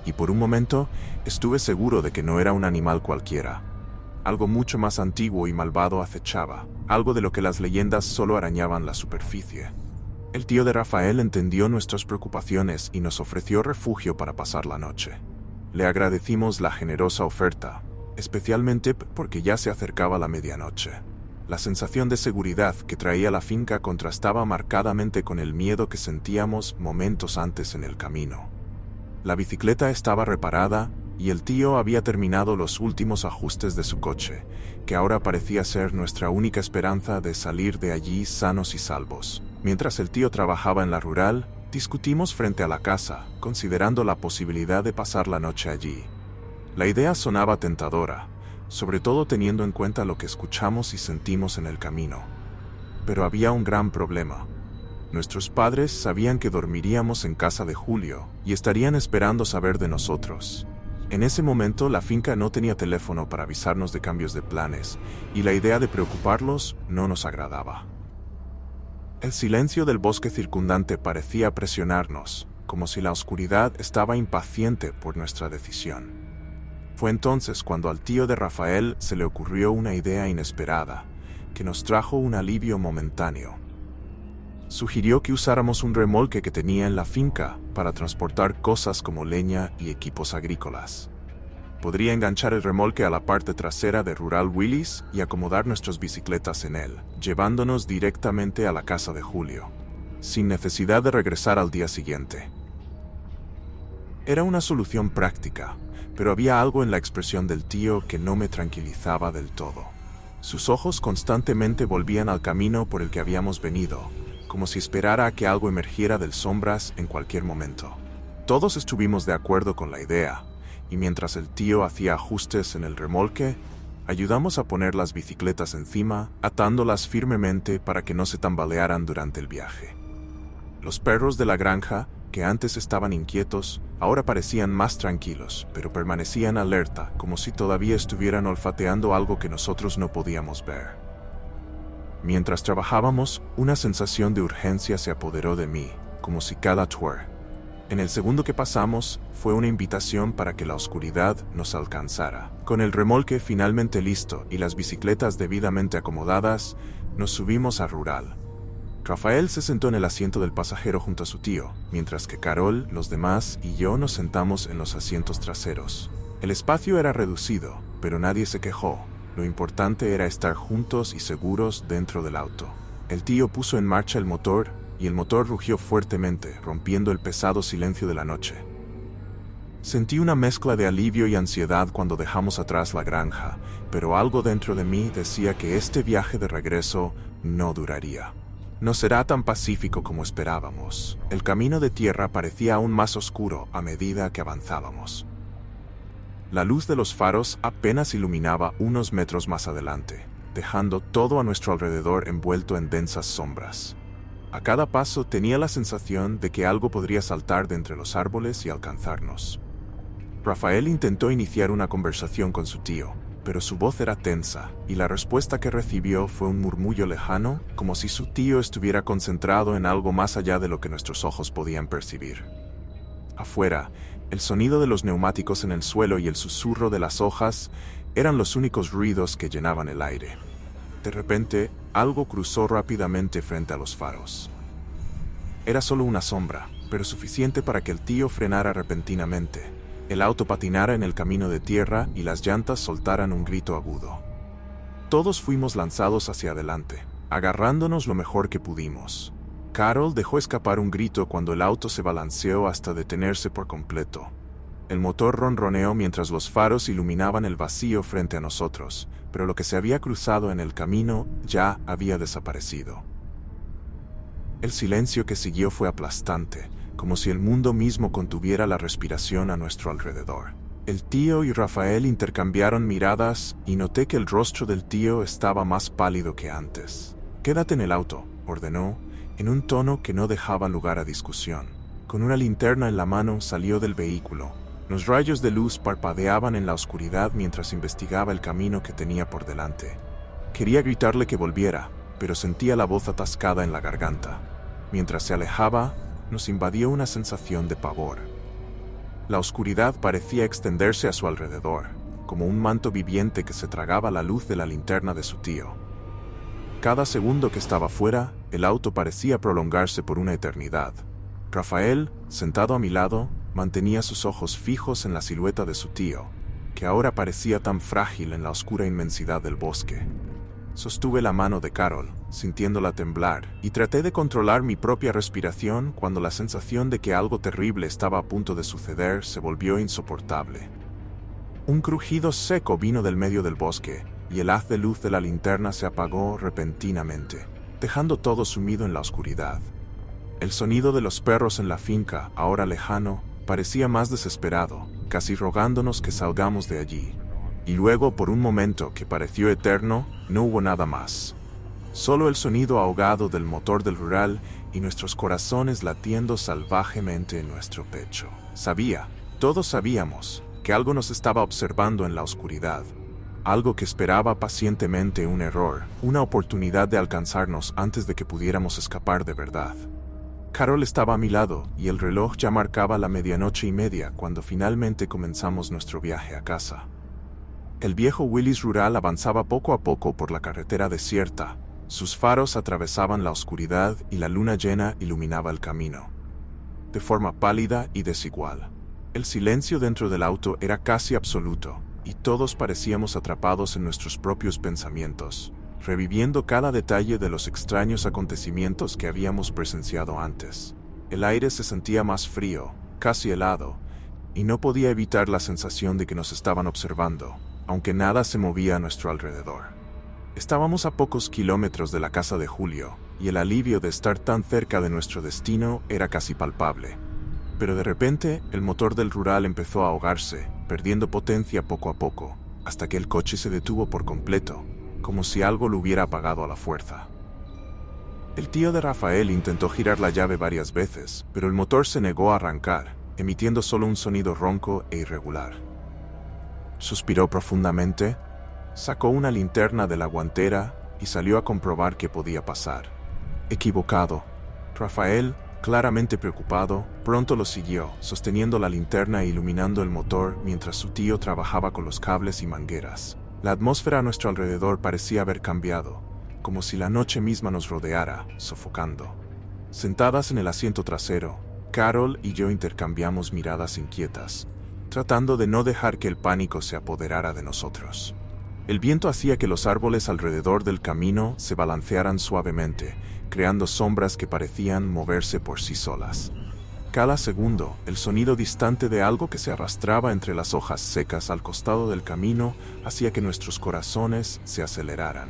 Y por un momento estuve seguro de que no era un animal cualquiera. Algo mucho más antiguo y malvado acechaba, algo de lo que las leyendas solo arañaban la superficie. El tío de Rafael entendió nuestras preocupaciones y nos ofreció refugio para pasar la noche. Le agradecimos la generosa oferta, especialmente porque ya se acercaba la medianoche. La sensación de seguridad que traía la finca contrastaba marcadamente con el miedo que sentíamos momentos antes en el camino. La bicicleta estaba reparada y el tío había terminado los últimos ajustes de su coche, que ahora parecía ser nuestra única esperanza de salir de allí sanos y salvos. Mientras el tío trabajaba en la rural, discutimos frente a la casa, considerando la posibilidad de pasar la noche allí. La idea sonaba tentadora, sobre todo teniendo en cuenta lo que escuchamos y sentimos en el camino. Pero había un gran problema. Nuestros padres sabían que dormiríamos en casa de Julio y estarían esperando saber de nosotros. En ese momento la finca no tenía teléfono para avisarnos de cambios de planes y la idea de preocuparlos no nos agradaba. El silencio del bosque circundante parecía presionarnos, como si la oscuridad estaba impaciente por nuestra decisión. Fue entonces cuando al tío de Rafael se le ocurrió una idea inesperada, que nos trajo un alivio momentáneo. Sugirió que usáramos un remolque que tenía en la finca para transportar cosas como leña y equipos agrícolas. Podría enganchar el remolque a la parte trasera de Rural Willys y acomodar nuestras bicicletas en él, llevándonos directamente a la casa de Julio, sin necesidad de regresar al día siguiente. Era una solución práctica, pero había algo en la expresión del tío que no me tranquilizaba del todo. Sus ojos constantemente volvían al camino por el que habíamos venido, como si esperara a que algo emergiera del sombras en cualquier momento. Todos estuvimos de acuerdo con la idea, y mientras el tío hacía ajustes en el remolque, ayudamos a poner las bicicletas encima, atándolas firmemente para que no se tambalearan durante el viaje. Los perros de la granja, que antes estaban inquietos, ahora parecían más tranquilos, pero permanecían alerta, como si todavía estuvieran olfateando algo que nosotros no podíamos ver. Mientras trabajábamos, una sensación de urgencia se apoderó de mí, como si cada tuer. En el segundo que pasamos, fue una invitación para que la oscuridad nos alcanzara. Con el remolque finalmente listo y las bicicletas debidamente acomodadas, nos subimos a Rural. Rafael se sentó en el asiento del pasajero junto a su tío, mientras que Carol, los demás y yo nos sentamos en los asientos traseros. El espacio era reducido, pero nadie se quejó. Lo importante era estar juntos y seguros dentro del auto. El tío puso en marcha el motor, y el motor rugió fuertemente, rompiendo el pesado silencio de la noche. Sentí una mezcla de alivio y ansiedad cuando dejamos atrás la granja, pero algo dentro de mí decía que este viaje de regreso no duraría. No será tan pacífico como esperábamos. El camino de tierra parecía aún más oscuro a medida que avanzábamos. La luz de los faros apenas iluminaba unos metros más adelante, dejando todo a nuestro alrededor envuelto en densas sombras. A cada paso tenía la sensación de que algo podría saltar de entre los árboles y alcanzarnos. Rafael intentó iniciar una conversación con su tío, pero su voz era tensa, y la respuesta que recibió fue un murmullo lejano, como si su tío estuviera concentrado en algo más allá de lo que nuestros ojos podían percibir. Afuera, el sonido de los neumáticos en el suelo y el susurro de las hojas eran los únicos ruidos que llenaban el aire. De repente, algo cruzó rápidamente frente a los faros. Era solo una sombra, pero suficiente para que el tío frenara repentinamente. El auto patinara en el camino de tierra y las llantas soltaran un grito agudo. Todos fuimos lanzados hacia adelante, agarrándonos lo mejor que pudimos. Carol dejó escapar un grito cuando el auto se balanceó hasta detenerse por completo. El motor ronroneó mientras los faros iluminaban el vacío frente a nosotros, pero lo que se había cruzado en el camino ya había desaparecido. El silencio que siguió fue aplastante, como si el mundo mismo contuviera la respiración a nuestro alrededor. El tío y Rafael intercambiaron miradas y noté que el rostro del tío estaba más pálido que antes. «Quédate en el auto», ordenó, en un tono que no dejaba lugar a discusión. Con una linterna en la mano salió del vehículo. Los rayos de luz parpadeaban en la oscuridad mientras investigaba el camino que tenía por delante. Quería gritarle que volviera, pero sentía la voz atascada en la garganta. Mientras se alejaba, nos invadió una sensación de pavor. La oscuridad parecía extenderse a su alrededor, como un manto viviente que se tragaba la luz de la linterna de su tío. Cada segundo que estaba fuera, el auto parecía prolongarse por una eternidad. Rafael, sentado a mi lado, mantenía sus ojos fijos en la silueta de su tío, que ahora parecía tan frágil en la oscura inmensidad del bosque. Sostuve la mano de Carol, sintiéndola temblar, y traté de controlar mi propia respiración cuando la sensación de que algo terrible estaba a punto de suceder se volvió insoportable. Un crujido seco vino del medio del bosque, y el haz de luz de la linterna se apagó repentinamente, dejando todo sumido en la oscuridad. El sonido de los perros en la finca, ahora lejano, parecía más desesperado, casi rogándonos que salgamos de allí. Y luego, por un momento que pareció eterno, no hubo nada más. Solo el sonido ahogado del motor del Rural y nuestros corazones latiendo salvajemente en nuestro pecho. Todos sabíamos, que algo nos estaba observando en la oscuridad. algo que esperaba pacientemente un error, una oportunidad de alcanzarnos antes de que pudiéramos escapar de verdad. Carol estaba a mi lado y el reloj ya marcaba la 00:30 cuando finalmente comenzamos nuestro viaje a casa. El viejo Willis rural avanzaba poco a poco por la carretera desierta. Sus faros atravesaban la oscuridad y la luna llena iluminaba el camino. De forma pálida y desigual. El silencio dentro del auto era casi absoluto, y todos parecíamos atrapados en nuestros propios pensamientos, reviviendo cada detalle de los extraños acontecimientos que habíamos presenciado antes. El aire se sentía más frío, casi helado, y no podía evitar la sensación de que nos estaban observando, aunque nada se movía a nuestro alrededor. Estábamos a pocos kilómetros de la casa de Julio, y el alivio de estar tan cerca de nuestro destino era casi palpable. Pero de repente, el motor del rural empezó a ahogarse, perdiendo potencia poco a poco, hasta que el coche se detuvo por completo, como si algo lo hubiera apagado a la fuerza. El tío de Rafael intentó girar la llave varias veces, pero el motor se negó a arrancar, emitiendo solo un sonido ronco e irregular. Suspiró profundamente, sacó una linterna de la guantera y salió a comprobar qué podía pasar. Equivocado. Rafael, claramente preocupado, pronto lo siguió, sosteniendo la linterna e iluminando el motor mientras su tío trabajaba con los cables y mangueras. La atmósfera a nuestro alrededor parecía haber cambiado, como si la noche misma nos rodeara, sofocando. Sentadas en el asiento trasero, Carol y yo intercambiamos miradas inquietas, tratando de no dejar que el pánico se apoderara de nosotros. El viento hacía que los árboles alrededor del camino se balancearan suavemente, creando sombras que parecían moverse por sí solas. Cada segundo, el sonido distante de algo que se arrastraba entre las hojas secas al costado del camino hacía que nuestros corazones se aceleraran.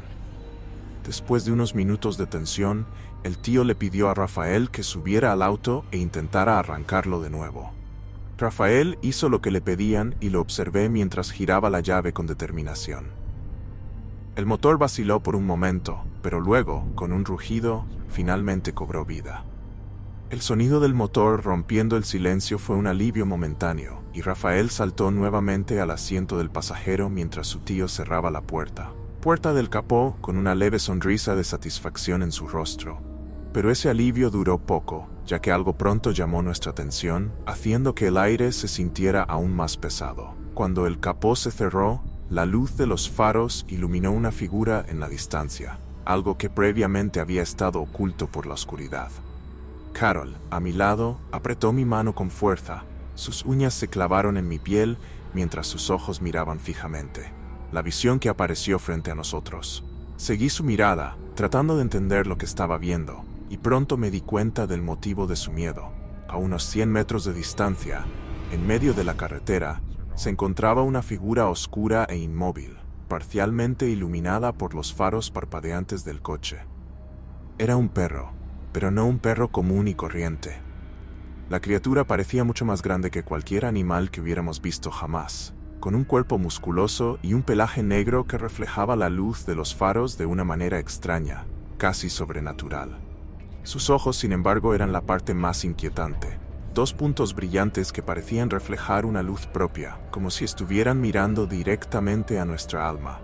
Después de unos minutos de tensión, el tío le pidió a Rafael que subiera al auto e intentara arrancarlo de nuevo. Rafael hizo lo que le pedían y lo observé mientras giraba la llave con determinación. El motor vaciló por un momento, pero luego, con un rugido, finalmente cobró vida. El sonido del motor rompiendo el silencio fue un alivio momentáneo, y Rafael saltó nuevamente al asiento del pasajero mientras su tío cerraba la puerta del capó con una leve sonrisa de satisfacción en su rostro. Pero ese alivio duró poco, ya que algo pronto llamó nuestra atención, haciendo que el aire se sintiera aún más pesado. Cuando el capó se cerró, la luz de los faros iluminó una figura en la distancia, algo que previamente había estado oculto por la oscuridad. Carol, a mi lado, apretó mi mano con fuerza. Sus uñas se clavaron en mi piel mientras sus ojos miraban fijamente. La visión que apareció frente a nosotros. Seguí su mirada, tratando de entender lo que estaba viendo, y pronto me di cuenta del motivo de su miedo. A unos 100 metros de distancia, en medio de la carretera, se encontraba una figura oscura e inmóvil, parcialmente iluminada por los faros parpadeantes del coche. Era un perro, pero no un perro común y corriente. La criatura parecía mucho más grande que cualquier animal que hubiéramos visto jamás, con un cuerpo musculoso y un pelaje negro que reflejaba la luz de los faros de una manera extraña, casi sobrenatural. Sus ojos, sin embargo, eran la parte más inquietante. 2 puntos brillantes que parecían reflejar una luz propia, como si estuvieran mirando directamente a nuestra alma.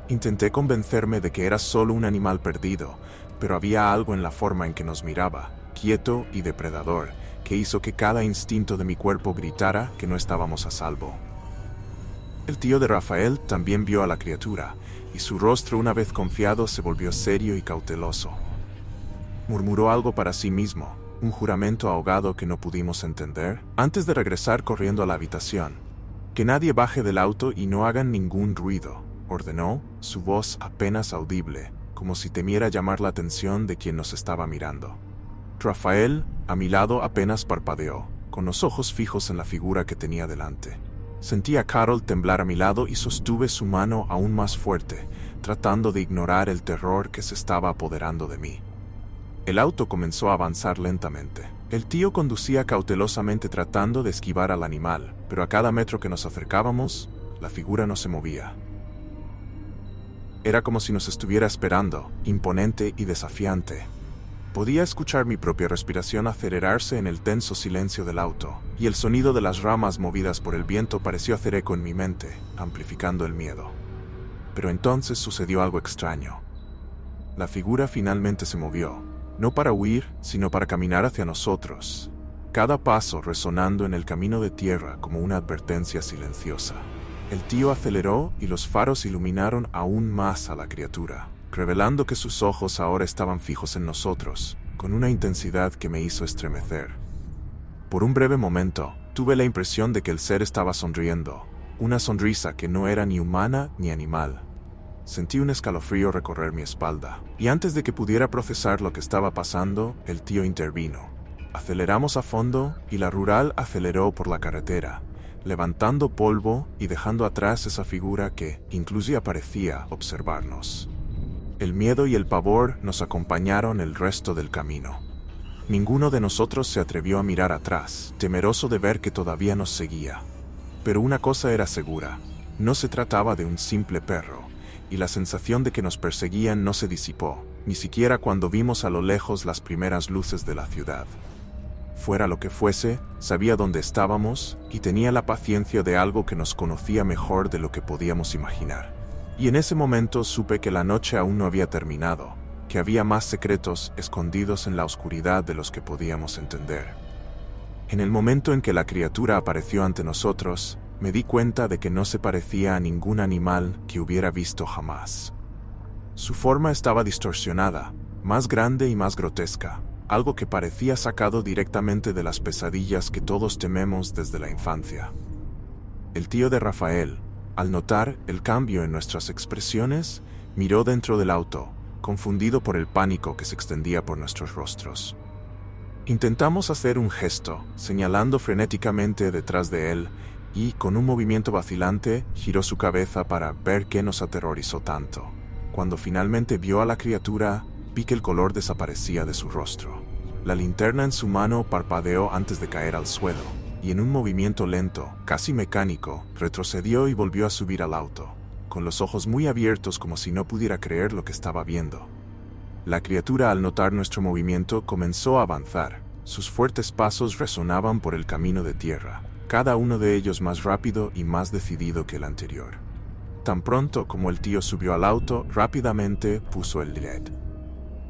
Intenté convencerme de que era solo un animal perdido, pero había algo en la forma en que nos miraba, quieto y depredador, que hizo que cada instinto de mi cuerpo gritara que no estábamos a salvo. El tío de Rafael también vio a la criatura, y su rostro, una vez confiado, se volvió serio y cauteloso. Murmuró algo para sí mismo, un juramento ahogado que no pudimos entender, antes de regresar corriendo a la habitación. «Que nadie baje del auto y no hagan ningún ruido», ordenó, su voz apenas audible, como si temiera llamar la atención de quien nos estaba mirando. Rafael, a mi lado, apenas parpadeó, con los ojos fijos en la figura que tenía delante. Sentí a Carol temblar a mi lado y sostuve su mano aún más fuerte, tratando de ignorar el terror que se estaba apoderando de mí. El auto comenzó a avanzar lentamente. El tío conducía cautelosamente tratando de esquivar al animal, pero a cada metro que nos acercábamos, la figura no se movía. Era como si nos estuviera esperando, imponente y desafiante. Podía escuchar mi propia respiración acelerarse en el tenso silencio del auto, y el sonido de las ramas movidas por el viento pareció hacer eco en mi mente, amplificando el miedo. Pero entonces sucedió algo extraño. La figura finalmente se movió, no para huir, sino para caminar hacia nosotros, cada paso resonando en el camino de tierra como una advertencia silenciosa. El tío aceleró y los faros iluminaron aún más a la criatura, revelando que sus ojos ahora estaban fijos en nosotros, con una intensidad que me hizo estremecer. Por un breve momento, tuve la impresión de que el ser estaba sonriendo, una sonrisa que no era ni humana ni animal. Sentí un escalofrío recorrer mi espalda, y antes de que pudiera procesar lo que estaba pasando, el tío intervino. Aceleramos a fondo y la rural aceleró por la carretera, levantando polvo y dejando atrás esa figura que incluso parecía observarnos. El miedo y el pavor nos acompañaron el resto del camino. Ninguno de nosotros se atrevió a mirar atrás, temeroso de ver que todavía nos seguía. Pero una cosa era segura, no se trataba de un simple perro, y la sensación de que nos perseguían no se disipó, ni siquiera cuando vimos a lo lejos las primeras luces de la ciudad. Fuera lo que fuese, sabía dónde estábamos y tenía la paciencia de algo que nos conocía mejor de lo que podíamos imaginar. Y en ese momento supe que la noche aún no había terminado, que había más secretos escondidos en la oscuridad de los que podíamos entender. En el momento en que la criatura apareció ante nosotros, me di cuenta de que no se parecía a ningún animal que hubiera visto jamás. Su forma estaba distorsionada, más grande y más grotesca, algo que parecía sacado directamente de las pesadillas que todos tememos desde la infancia. El tío de Rafael, al notar el cambio en nuestras expresiones, miró dentro del auto, confundido por el pánico que se extendía por nuestros rostros. Intentamos hacer un gesto, señalando frenéticamente detrás de él, y, con un movimiento vacilante, giró su cabeza para ver qué nos aterrorizó tanto. Cuando finalmente vio a la criatura, vi que el color desaparecía de su rostro. La linterna en su mano parpadeó antes de caer al suelo, y en un movimiento lento, casi mecánico, retrocedió y volvió a subir al auto, con los ojos muy abiertos como si no pudiera creer lo que estaba viendo. La criatura, al notar nuestro movimiento, comenzó a avanzar. Sus fuertes pasos resonaban por el camino de tierra, cada uno de ellos más rápido y más decidido que el anterior. Tan pronto como el tío subió al auto, rápidamente puso el LED.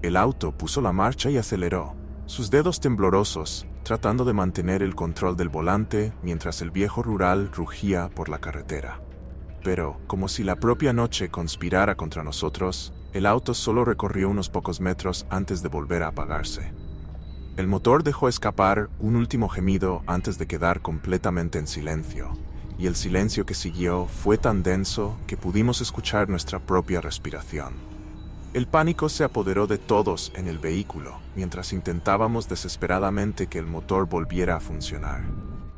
El auto puso la marcha y aceleró, sus dedos temblorosos, tratando de mantener el control del volante mientras el viejo rural rugía por la carretera. Pero, como si la propia noche conspirara contra nosotros, el auto solo recorrió unos pocos metros antes de volver a apagarse. El motor dejó escapar un último gemido antes de quedar completamente en silencio, y el silencio que siguió fue tan denso que pudimos escuchar nuestra propia respiración. El pánico se apoderó de todos en el vehículo, mientras intentábamos desesperadamente que el motor volviera a funcionar.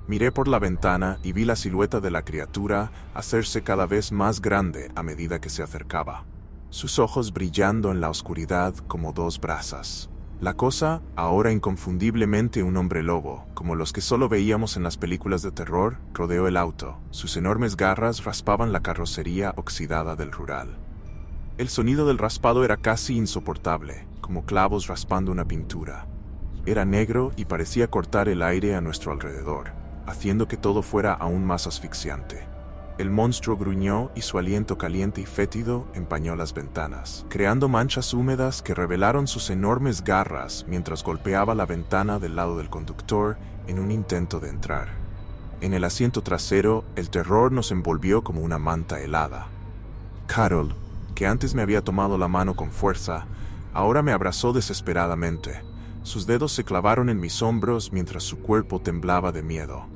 Miré por la ventana y vi la silueta de la criatura hacerse cada vez más grande a medida que se acercaba, sus ojos brillando en la oscuridad como dos brasas. La cosa, ahora inconfundiblemente un hombre lobo, como los que solo veíamos en las películas de terror, rodeó el auto. Sus enormes garras raspaban la carrocería oxidada del rural. El sonido del raspado era casi insoportable, como clavos raspando una pintura. Era negro y parecía cortar el aire a nuestro alrededor, haciendo que todo fuera aún más asfixiante. El monstruo gruñó y su aliento caliente y fétido empañó las ventanas, creando manchas húmedas que revelaron sus enormes garras mientras golpeaba la ventana del lado del conductor en un intento de entrar. En el asiento trasero, el terror nos envolvió como una manta helada. Carol, que antes me había tomado la mano con fuerza, ahora me abrazó desesperadamente. Sus dedos se clavaron en mis hombros mientras su cuerpo temblaba de miedo.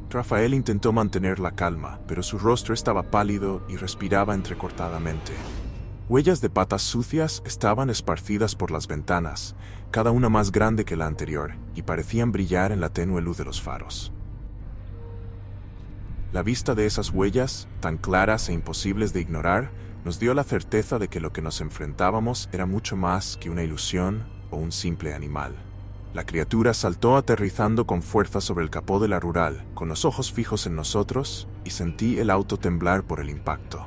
Rafael intentó mantener la calma, pero su rostro estaba pálido y respiraba entrecortadamente. Huellas de patas sucias estaban esparcidas por las ventanas, cada una más grande que la anterior, y parecían brillar en la tenue luz de los faros. La vista de esas huellas, tan claras e imposibles de ignorar, nos dio la certeza de que lo que nos enfrentábamos era mucho más que una ilusión o un simple animal. La criatura saltó aterrizando con fuerza sobre el capó de la rural, con los ojos fijos en nosotros, y sentí el auto temblar por el impacto.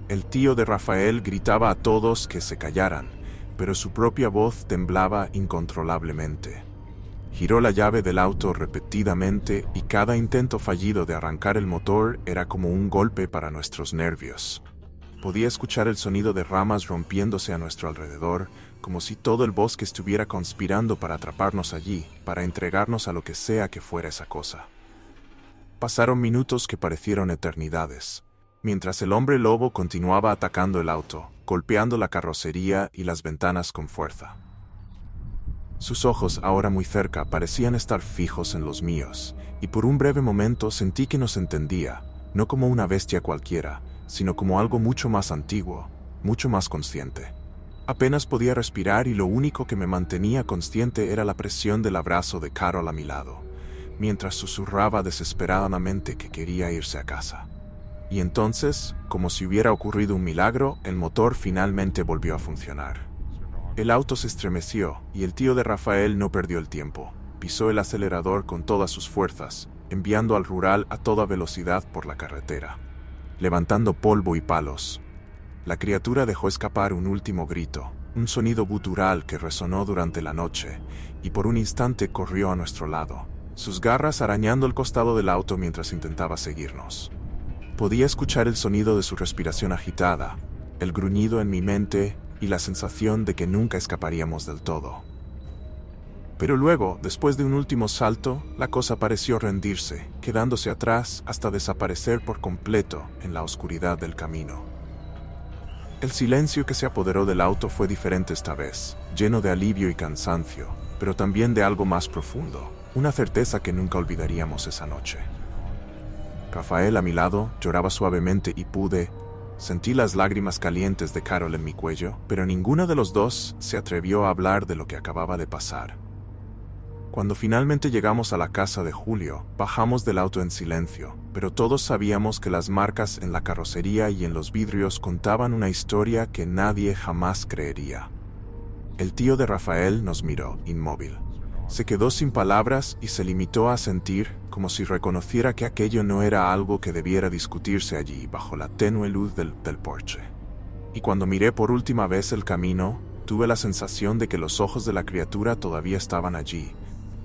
El tío de Rafael gritaba a todos que se callaran, pero su propia voz temblaba incontrolablemente. Giró la llave del auto repetidamente y cada intento fallido de arrancar el motor era como un golpe para nuestros nervios. Podía escuchar el sonido de ramas rompiéndose a nuestro alrededor, como si todo el bosque estuviera conspirando para atraparnos allí, para entregarnos a lo que sea que fuera esa cosa. Pasaron minutos que parecieron eternidades, mientras el hombre lobo continuaba atacando el auto, golpeando la carrocería y las ventanas con fuerza. Sus ojos, ahora muy cerca, parecían estar fijos en los míos, y por un breve momento sentí que nos entendía, no como una bestia cualquiera, sino como algo mucho más antiguo, mucho más consciente. Apenas podía respirar y lo único que me mantenía consciente era la presión del abrazo de Carol a mi lado, mientras susurraba desesperadamente que quería irse a casa. Y entonces, como si hubiera ocurrido un milagro, el motor finalmente volvió a funcionar. El auto se estremeció y el tío de Rafael no perdió el tiempo. Pisó el acelerador con todas sus fuerzas, enviando al rural a toda velocidad por la carretera, levantando polvo y palos. La criatura dejó escapar un último grito, un sonido gutural que resonó durante la noche, y por un instante corrió a nuestro lado, sus garras arañando el costado del auto mientras intentaba seguirnos. Podía escuchar el sonido de su respiración agitada, el gruñido en mi mente y la sensación de que nunca escaparíamos del todo. Pero luego, después de un último salto, la cosa pareció rendirse, quedándose atrás hasta desaparecer por completo en la oscuridad del camino. El silencio que se apoderó del auto fue diferente esta vez, lleno de alivio y cansancio, pero también de algo más profundo, una certeza que nunca olvidaríamos esa noche. Rafael a mi lado lloraba suavemente y sentí las lágrimas calientes de Carol en mi cuello, pero ninguno de los dos se atrevió a hablar de lo que acababa de pasar. Cuando finalmente llegamos a la casa de Julio, bajamos del auto en silencio, pero todos sabíamos que las marcas en la carrocería y en los vidrios contaban una historia que nadie jamás creería. El tío de Rafael nos miró, inmóvil. Se quedó sin palabras y se limitó a sentir, como si reconociera que aquello no era algo que debiera discutirse allí, bajo la tenue luz del porche. Y cuando miré por última vez el camino, tuve la sensación de que los ojos de la criatura todavía estaban allí,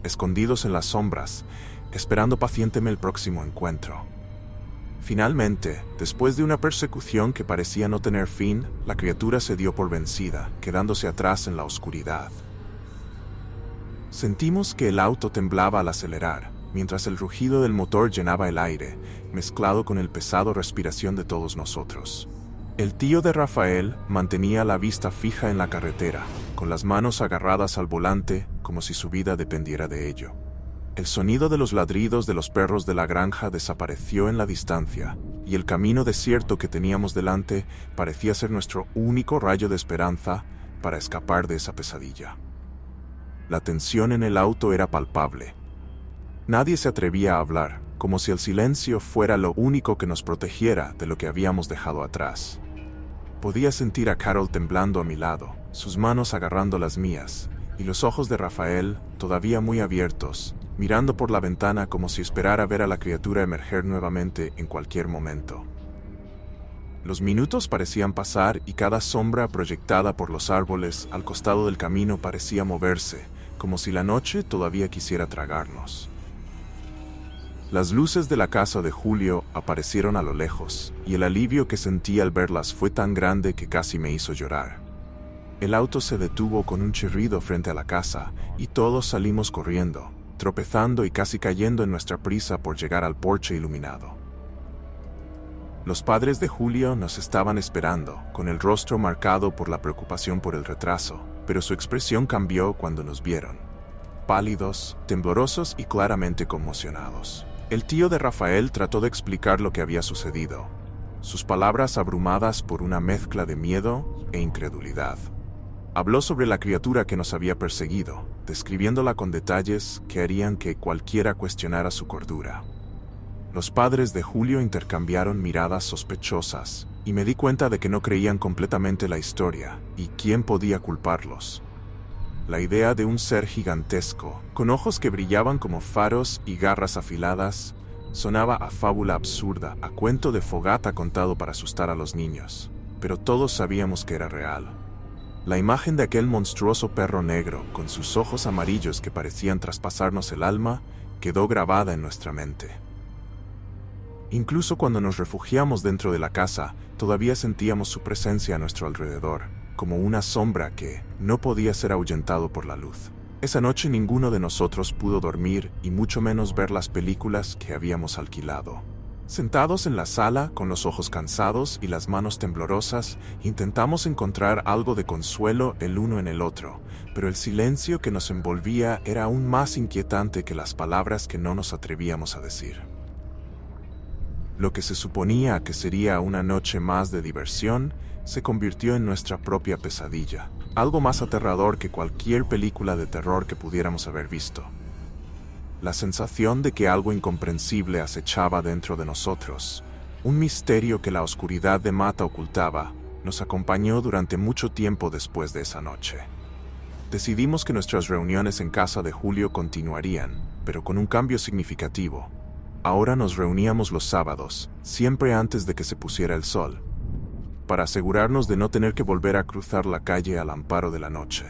escondidos en las sombras, esperando pacientemente el próximo encuentro. Finalmente, después de una persecución que parecía no tener fin, la criatura se dio por vencida, quedándose atrás en la oscuridad. Sentimos que el auto temblaba al acelerar, mientras el rugido del motor llenaba el aire, mezclado con el pesado respiración de todos nosotros. El tío de Rafael mantenía la vista fija en la carretera, con las manos agarradas al volante, como si su vida dependiera de ello. El sonido de los ladridos de los perros de la granja desapareció en la distancia, y el camino desierto que teníamos delante parecía ser nuestro único rayo de esperanza para escapar de esa pesadilla. La tensión en el auto era palpable. Nadie se atrevía a hablar, como si el silencio fuera lo único que nos protegiera de lo que habíamos dejado atrás. Podía sentir a Carol temblando a mi lado, sus manos agarrando las mías, y los ojos de Rafael, todavía muy abiertos, mirando por la ventana como si esperara ver a la criatura emerger nuevamente en cualquier momento. Los minutos parecían pasar y cada sombra proyectada por los árboles al costado del camino parecía moverse, como si la noche todavía quisiera tragarnos. Las luces de la casa de Julio aparecieron a lo lejos, y el alivio que sentí al verlas fue tan grande que casi me hizo llorar. El auto se detuvo con un chirrido frente a la casa, y todos salimos corriendo, tropezando y casi cayendo en nuestra prisa por llegar al porche iluminado. Los padres de Julio nos estaban esperando, con el rostro marcado por la preocupación por el retraso, pero su expresión cambió cuando nos vieron. Pálidos, temblorosos y claramente conmocionados. El tío de Rafael trató de explicar lo que había sucedido, sus palabras abrumadas por una mezcla de miedo e incredulidad. Habló sobre la criatura que nos había perseguido, describiéndola con detalles que harían que cualquiera cuestionara su cordura. Los padres de Julio intercambiaron miradas sospechosas, y me di cuenta de que no creían completamente la historia, y quién podía culparlos. La idea de un ser gigantesco, con ojos que brillaban como faros y garras afiladas, sonaba a fábula absurda, a cuento de fogata contado para asustar a los niños, pero todos sabíamos que era real. La imagen de aquel monstruoso perro negro, con sus ojos amarillos que parecían traspasarnos el alma, quedó grabada en nuestra mente. Incluso cuando nos refugiamos dentro de la casa, todavía sentíamos su presencia a nuestro alrededor, como una sombra que no podía ser ahuyentado por la luz. Esa noche ninguno de nosotros pudo dormir y mucho menos ver las películas que habíamos alquilado. Sentados en la sala, con los ojos cansados y las manos temblorosas, intentamos encontrar algo de consuelo el uno en el otro, pero el silencio que nos envolvía era aún más inquietante que las palabras que no nos atrevíamos a decir. Lo que se suponía que sería una noche más de diversión, se convirtió en nuestra propia pesadilla, algo más aterrador que cualquier película de terror que pudiéramos haber visto. La sensación de que algo incomprensible acechaba dentro de nosotros, un misterio que la oscuridad de Mata ocultaba, nos acompañó durante mucho tiempo después de esa noche. Decidimos que nuestras reuniones en casa de Julio continuarían, pero con un cambio significativo. Ahora nos reuníamos los sábados, siempre antes de que se pusiera el sol, para asegurarnos de no tener que volver a cruzar la calle al amparo de la noche.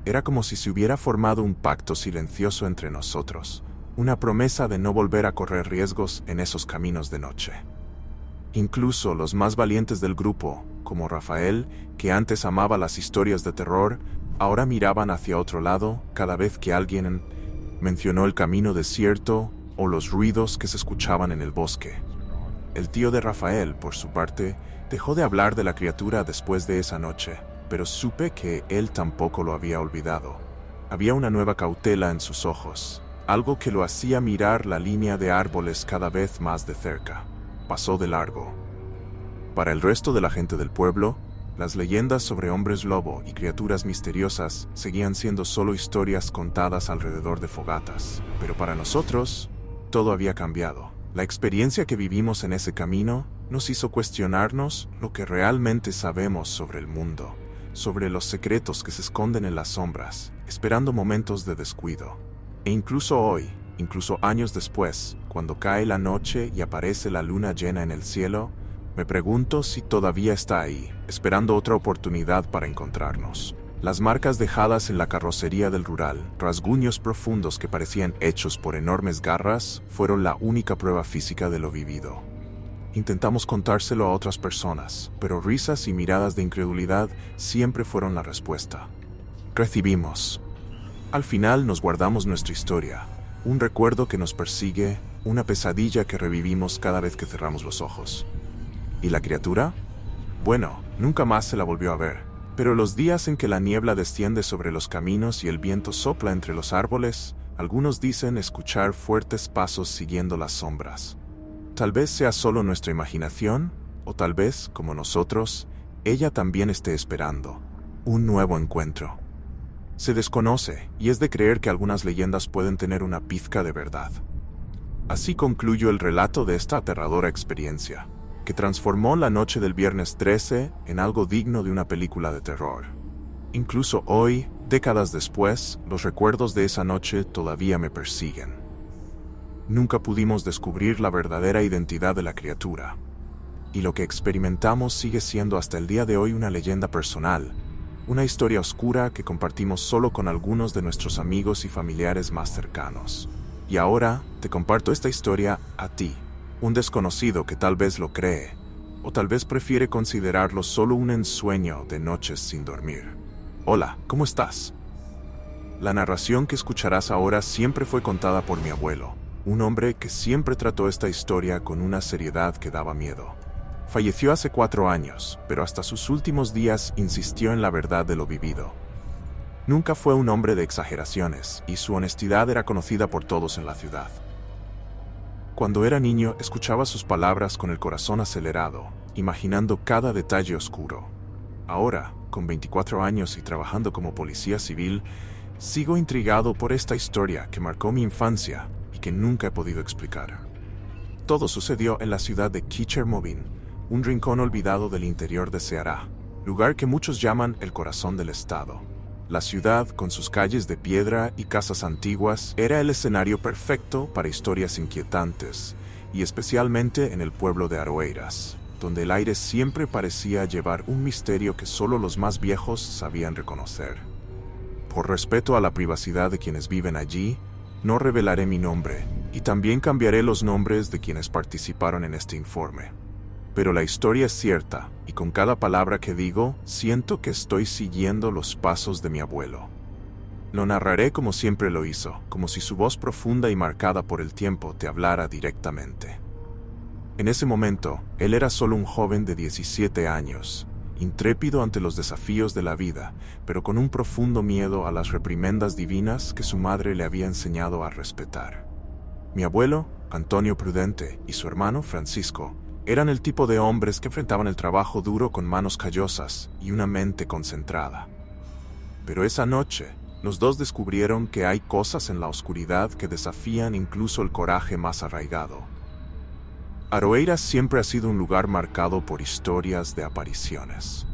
Era como si se hubiera formado un pacto silencioso entre nosotros, una promesa de no volver a correr riesgos en esos caminos de noche. Incluso los más valientes del grupo, como Rafael, que antes amaba las historias de terror, ahora miraban hacia otro lado cada vez que alguien mencionó el camino desierto o los ruidos que se escuchaban en el bosque. El tío de Rafael, por su parte, dejó de hablar de la criatura después de esa noche, pero supe que él tampoco lo había olvidado. Había una nueva cautela en sus ojos, algo que lo hacía mirar la línea de árboles cada vez más de cerca. Pasó de largo. Para el resto de la gente del pueblo, las leyendas sobre hombres lobo y criaturas misteriosas seguían siendo solo historias contadas alrededor de fogatas. Pero para nosotros, todo había cambiado. La experiencia que vivimos en ese camino nos hizo cuestionarnos lo que realmente sabemos sobre el mundo, sobre los secretos que se esconden en las sombras, esperando momentos de descuido. E incluso hoy, incluso años después, cuando cae la noche y aparece la luna llena en el cielo, me pregunto si todavía está ahí, esperando otra oportunidad para encontrarnos. Las marcas dejadas en la carrocería del rural, rasguños profundos que parecían hechos por enormes garras, fueron la única prueba física de lo vivido. Intentamos contárselo a otras personas, pero risas y miradas de incredulidad siempre fueron la respuesta. Recibimos. Al final nos guardamos nuestra historia, un recuerdo que nos persigue, una pesadilla que revivimos cada vez que cerramos los ojos. ¿Y la criatura? Bueno, nunca más se la volvió a ver. Pero los días en que la niebla desciende sobre los caminos y el viento sopla entre los árboles, algunos dicen escuchar fuertes pasos siguiendo las sombras. Tal vez sea solo nuestra imaginación, o tal vez, como nosotros, ella también esté esperando un nuevo encuentro. Se desconoce, y es de creer que algunas leyendas pueden tener una pizca de verdad. Así concluyo el relato de esta aterradora experiencia, que transformó la noche del viernes 13 en algo digno de una película de terror. Incluso hoy, décadas después, los recuerdos de esa noche todavía me persiguen. Nunca pudimos descubrir la verdadera identidad de la criatura, y lo que experimentamos sigue siendo hasta el día de hoy una leyenda personal, una historia oscura que compartimos solo con algunos de nuestros amigos y familiares más cercanos. Y ahora te comparto esta historia a ti, un desconocido que tal vez lo cree, o tal vez prefiere considerarlo solo un ensueño de noches sin dormir. Hola, ¿cómo estás? La narración que escucharás ahora siempre fue contada por mi abuelo, un hombre que siempre trató esta historia con una seriedad que daba miedo. Falleció hace 4 años, pero hasta sus últimos días insistió en la verdad de lo vivido. Nunca fue un hombre de exageraciones, y su honestidad era conocida por todos en la ciudad. Cuando era niño, escuchaba sus palabras con el corazón acelerado, imaginando cada detalle oscuro. Ahora, con 24 años y trabajando como policía civil, sigo intrigado por esta historia que marcó mi infancia y que nunca he podido explicar. Todo sucedió en la ciudad de Quichermovin, un rincón olvidado del interior de Ceará, lugar que muchos llaman el corazón del estado. La ciudad, con sus calles de piedra y casas antiguas, era el escenario perfecto para historias inquietantes, y especialmente en el pueblo de Aroeiras, donde el aire siempre parecía llevar un misterio que solo los más viejos sabían reconocer. Por respeto a la privacidad de quienes viven allí, no revelaré mi nombre, Y también cambiaré los nombres de quienes participaron en este informe. Pero la historia es cierta, y con cada palabra que digo, siento que estoy siguiendo los pasos de mi abuelo. Lo narraré como siempre lo hizo, como si su voz profunda y marcada por el tiempo te hablara directamente. En ese momento, él era solo un joven de 17 años, intrépido ante los desafíos de la vida, pero con un profundo miedo a las reprimendas divinas que su madre le había enseñado a respetar. Mi abuelo, Antonio Prudente, y su hermano, Francisco, eran el tipo de hombres que enfrentaban el trabajo duro con manos callosas y una mente concentrada. Pero esa noche, los dos descubrieron que hay cosas en la oscuridad que desafían incluso el coraje más arraigado. Aroeiras siempre ha sido un lugar marcado por historias de apariciones.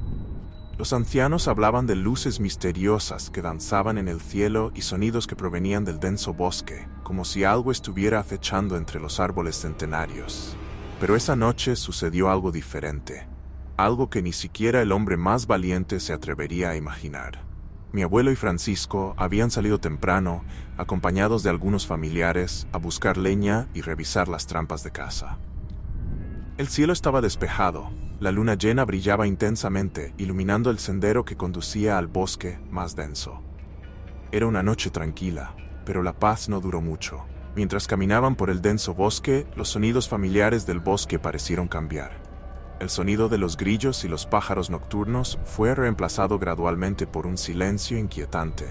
Los ancianos hablaban de luces misteriosas que danzaban en el cielo y sonidos que provenían del denso bosque, como si algo estuviera acechando entre los árboles centenarios. Pero esa noche sucedió algo diferente, algo que ni siquiera el hombre más valiente se atrevería a imaginar. Mi abuelo y Francisco habían salido temprano, acompañados de algunos familiares, a buscar leña y revisar las trampas de caza. El cielo estaba despejado, la luna llena brillaba intensamente, iluminando el sendero que conducía al bosque más denso. Era una noche tranquila, pero la paz no duró mucho. Mientras caminaban por el denso bosque, los sonidos familiares del bosque parecieron cambiar. El sonido de los grillos y los pájaros nocturnos fue reemplazado gradualmente por un silencio inquietante,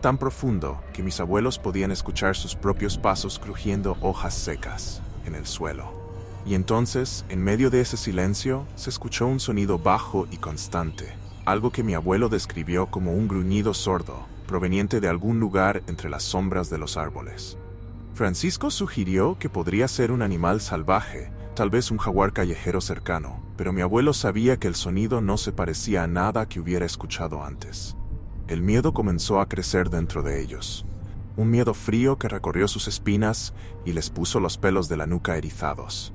tan profundo que mis abuelos podían escuchar sus propios pasos crujiendo hojas secas en el suelo. Y entonces, en medio de ese silencio, se escuchó un sonido bajo y constante, algo que mi abuelo describió como un gruñido sordo, proveniente de algún lugar entre las sombras de los árboles. Francisco sugirió que podría ser un animal salvaje, tal vez un jaguar callejero cercano, pero mi abuelo sabía que el sonido no se parecía a nada que hubiera escuchado antes. El miedo comenzó a crecer dentro de ellos, un miedo frío que recorrió sus espinas y les puso los pelos de la nuca erizados.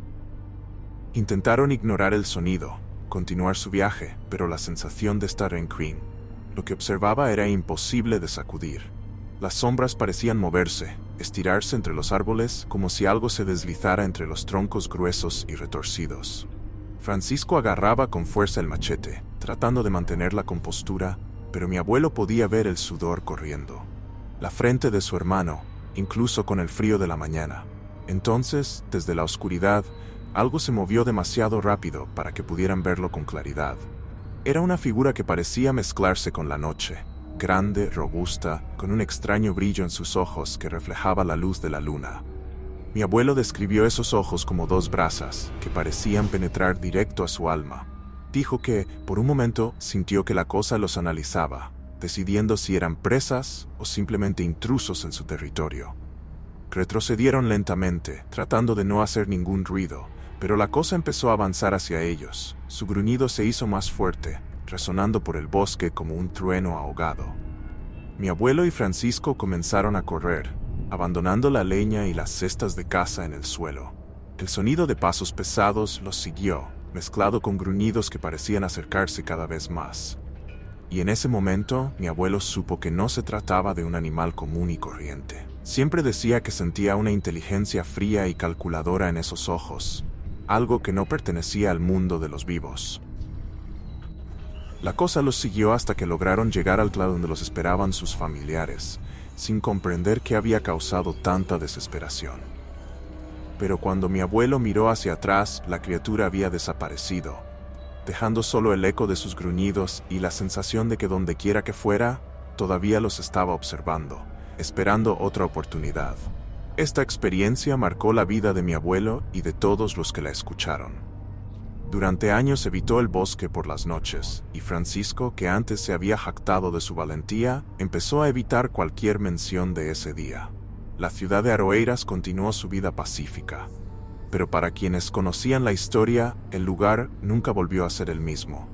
Intentaron ignorar el sonido, continuar su viaje, pero la sensación de estar en Cream, lo que observaba era imposible de sacudir. Las sombras parecían moverse, estirarse entre los árboles como si algo se deslizara entre los troncos gruesos y retorcidos. Francisco agarraba con fuerza el machete, tratando de mantener la compostura, pero mi abuelo podía ver el sudor corriendo. La frente de su hermano, incluso con el frío de la mañana. Entonces, desde la oscuridad, algo se movió demasiado rápido para que pudieran verlo con claridad. Era una figura que parecía mezclarse con la noche, grande, robusta, con un extraño brillo en sus ojos que reflejaba la luz de la luna. Mi abuelo describió esos ojos como dos brasas que parecían penetrar directo a su alma. Dijo que, por un momento, sintió que la cosa los analizaba, decidiendo si eran presas o simplemente intrusos en su territorio. Retrocedieron lentamente, tratando de no hacer ningún ruido, pero la cosa empezó a avanzar hacia ellos. Su gruñido se hizo más fuerte, resonando por el bosque como un trueno ahogado. Mi abuelo y Francisco comenzaron a correr, abandonando la leña y las cestas de caza en el suelo. El sonido de pasos pesados los siguió, mezclado con gruñidos que parecían acercarse cada vez más. Y en ese momento, mi abuelo supo que no se trataba de un animal común y corriente. Siempre decía que sentía una inteligencia fría y calculadora en esos ojos, algo que no pertenecía al mundo de los vivos. La cosa los siguió hasta que lograron llegar al claro donde los esperaban sus familiares, sin comprender qué había causado tanta desesperación. Pero cuando mi abuelo miró hacia atrás, la criatura había desaparecido, dejando solo el eco de sus gruñidos y la sensación de que donde quiera que fuera, todavía los estaba observando, esperando otra oportunidad. Esta experiencia marcó la vida de mi abuelo y de todos los que la escucharon. Durante años evitó el bosque por las noches, y Francisco, que antes se había jactado de su valentía, empezó a evitar cualquier mención de ese día. La ciudad de Aroeiras continuó su vida pacífica, pero para quienes conocían la historia, el lugar nunca volvió a ser el mismo.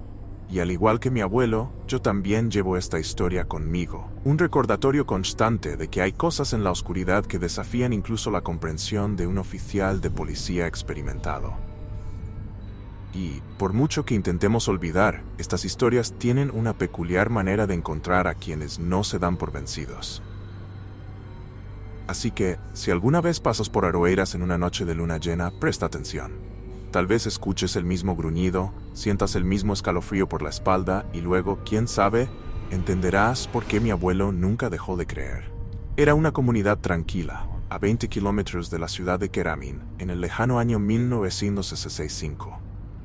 Y al igual que mi abuelo, yo también llevo esta historia conmigo, un recordatorio constante de que hay cosas en la oscuridad que desafían incluso la comprensión de un oficial de policía experimentado. Y, por mucho que intentemos olvidar, estas historias tienen una peculiar manera de encontrar a quienes no se dan por vencidos. Así que, si alguna vez pasas por Aroeiras en una noche de luna llena, presta atención. Tal vez escuches el mismo gruñido, sientas el mismo escalofrío por la espalda y luego, quién sabe, entenderás por qué mi abuelo nunca dejó de creer. Era una comunidad tranquila, a 20 kilómetros de la ciudad de Keramin, en el lejano año 1965.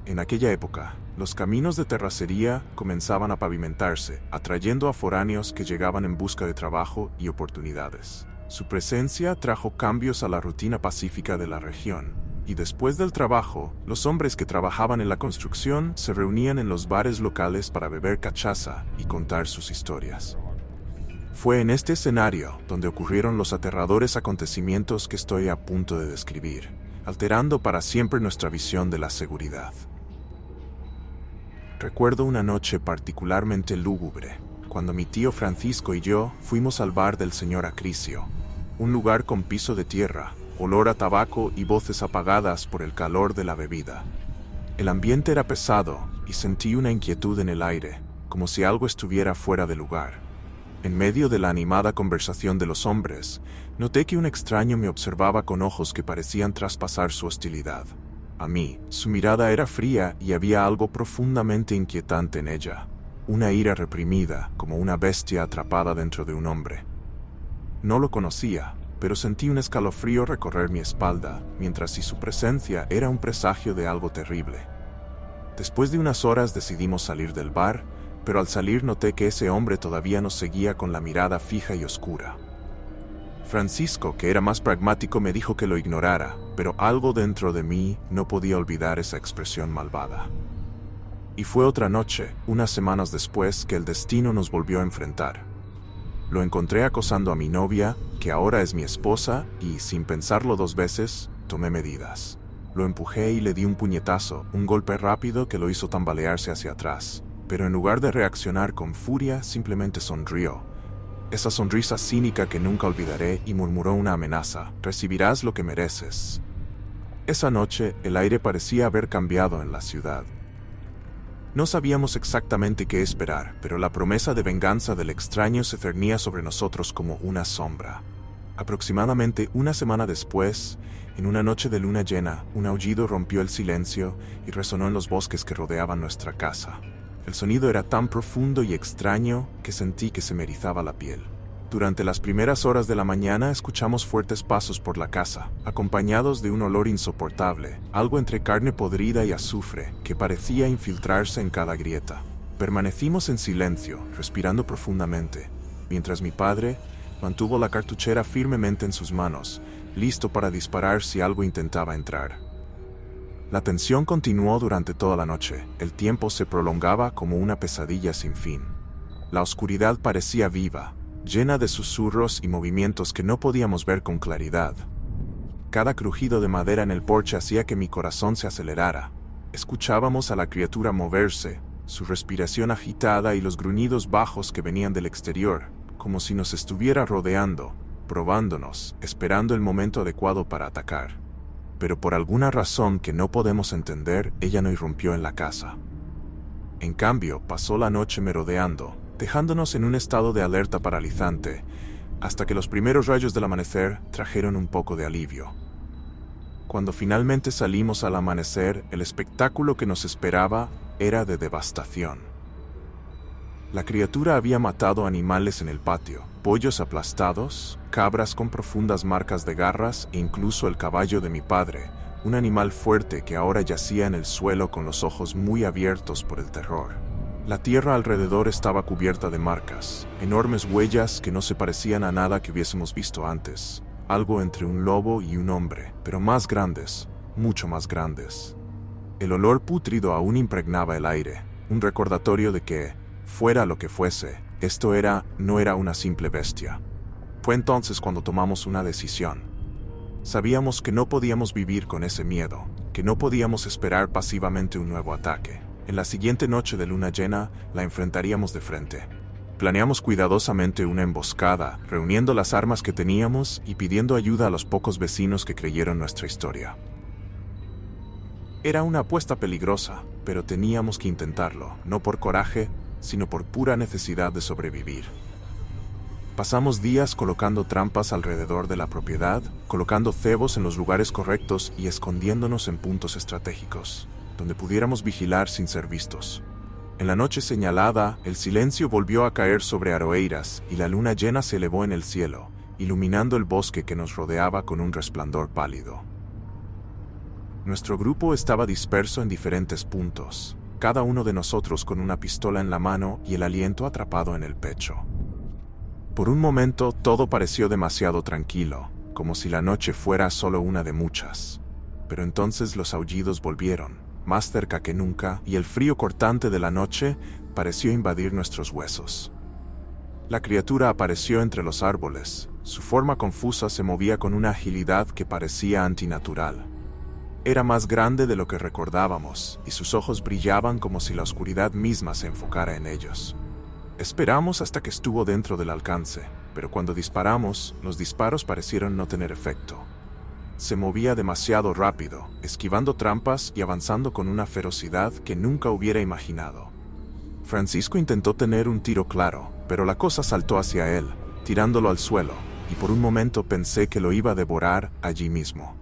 En aquella época, los caminos de terracería comenzaban a pavimentarse, atrayendo a foráneos que llegaban en busca de trabajo y oportunidades. Su presencia trajo cambios a la rutina pacífica de la región, y después del trabajo, los hombres que trabajaban en la construcción se reunían en los bares locales para beber cachaza y contar sus historias. Fue en este escenario donde ocurrieron los aterradores acontecimientos que estoy a punto de describir, alterando para siempre nuestra visión de la seguridad. Recuerdo una noche particularmente lúgubre, cuando mi tío Francisco y yo fuimos al bar del señor Acricio, un lugar con piso de tierra, olor a tabaco y voces apagadas por el calor de la bebida. El ambiente era pesado y sentí una inquietud en el aire, como si algo estuviera fuera de lugar. En medio de la animada conversación de los hombres, noté que un extraño me observaba con ojos que parecían traspasar su hostilidad. A mí, su mirada era fría y había algo profundamente inquietante en ella, una ira reprimida, como una bestia atrapada dentro de un hombre. No lo conocía, pero sentí un escalofrío recorrer mi espalda, mientras si su presencia era un presagio de algo terrible. Después de unas horas decidimos salir del bar, pero al salir noté que ese hombre todavía nos seguía con la mirada fija y oscura. Francisco, que era más pragmático, me dijo que lo ignorara, pero algo dentro de mí no podía olvidar esa expresión malvada. Y fue otra noche, unas semanas después, que el destino nos volvió a enfrentar. Lo encontré acosando a mi novia, que ahora es mi esposa, y, sin pensarlo dos veces, tomé medidas. Lo empujé y le di un puñetazo, un golpe rápido que lo hizo tambalearse hacia atrás. Pero en lugar de reaccionar con furia, simplemente sonrió. Esa sonrisa cínica que nunca olvidaré, y murmuró una amenaza: «Recibirás lo que mereces». Esa noche, el aire parecía haber cambiado en la ciudad. No sabíamos exactamente qué esperar, pero la promesa de venganza del extraño se cernía sobre nosotros como una sombra. Aproximadamente una semana después, en una noche de luna llena, un aullido rompió el silencio y resonó en los bosques que rodeaban nuestra casa. El sonido era tan profundo y extraño que sentí que se me erizaba la piel. Durante las primeras horas de la mañana escuchamos fuertes pasos por la casa, acompañados de un olor insoportable, algo entre carne podrida y azufre, que parecía infiltrarse en cada grieta. Permanecimos en silencio, respirando profundamente, mientras mi padre mantuvo la cartuchera firmemente en sus manos, listo para disparar si algo intentaba entrar. La tensión continuó durante toda la noche. El tiempo se prolongaba como una pesadilla sin fin. La oscuridad parecía viva, llena de susurros y movimientos que no podíamos ver con claridad. Cada crujido de madera en el porche hacía que mi corazón se acelerara. Escuchábamos a la criatura moverse, su respiración agitada y los gruñidos bajos que venían del exterior, como si nos estuviera rodeando, probándonos, esperando el momento adecuado para atacar. Pero por alguna razón que no podemos entender, ella no irrumpió en la casa. En cambio, pasó la noche merodeando, dejándonos en un estado de alerta paralizante, hasta que los primeros rayos del amanecer trajeron un poco de alivio. Cuando finalmente salimos al amanecer, el espectáculo que nos esperaba era de devastación. La criatura había matado animales en el patio, pollos aplastados, cabras con profundas marcas de garras e incluso el caballo de mi padre, un animal fuerte que ahora yacía en el suelo con los ojos muy abiertos por el terror. La tierra alrededor estaba cubierta de marcas, enormes huellas que no se parecían a nada que hubiésemos visto antes, algo entre un lobo y un hombre, pero más grandes, mucho más grandes. El olor pútrido aún impregnaba el aire, un recordatorio de que, fuera lo que fuese, esto no era una simple bestia. Fue entonces cuando tomamos una decisión. Sabíamos que no podíamos vivir con ese miedo, que no podíamos esperar pasivamente un nuevo ataque. En la siguiente noche de luna llena, la enfrentaríamos de frente. Planeamos cuidadosamente una emboscada, reuniendo las armas que teníamos y pidiendo ayuda a los pocos vecinos que creyeron nuestra historia. Era una apuesta peligrosa, pero teníamos que intentarlo, no por coraje, sino por pura necesidad de sobrevivir. Pasamos días colocando trampas alrededor de la propiedad, colocando cebos en los lugares correctos y escondiéndonos en puntos estratégicos, donde pudiéramos vigilar sin ser vistos. En la noche señalada, el silencio volvió a caer sobre Aroeiras y la luna llena se elevó en el cielo, iluminando el bosque que nos rodeaba con un resplandor pálido. Nuestro grupo estaba disperso en diferentes puntos, cada uno de nosotros con una pistola en la mano y el aliento atrapado en el pecho. Por un momento todo pareció demasiado tranquilo, como si la noche fuera solo una de muchas. Pero entonces los aullidos volvieron, más cerca que nunca, y el frío cortante de la noche pareció invadir nuestros huesos. La criatura apareció entre los árboles. Su forma confusa se movía con una agilidad que parecía antinatural. Era más grande de lo que recordábamos, y sus ojos brillaban como si la oscuridad misma se enfocara en ellos. Esperamos hasta que estuvo dentro del alcance, pero cuando disparamos, los disparos parecieron no tener efecto. Se movía demasiado rápido, esquivando trampas y avanzando con una ferocidad que nunca hubiera imaginado. Francisco intentó tener un tiro claro, pero la cosa saltó hacia él, tirándolo al suelo, y por un momento pensé que lo iba a devorar allí mismo.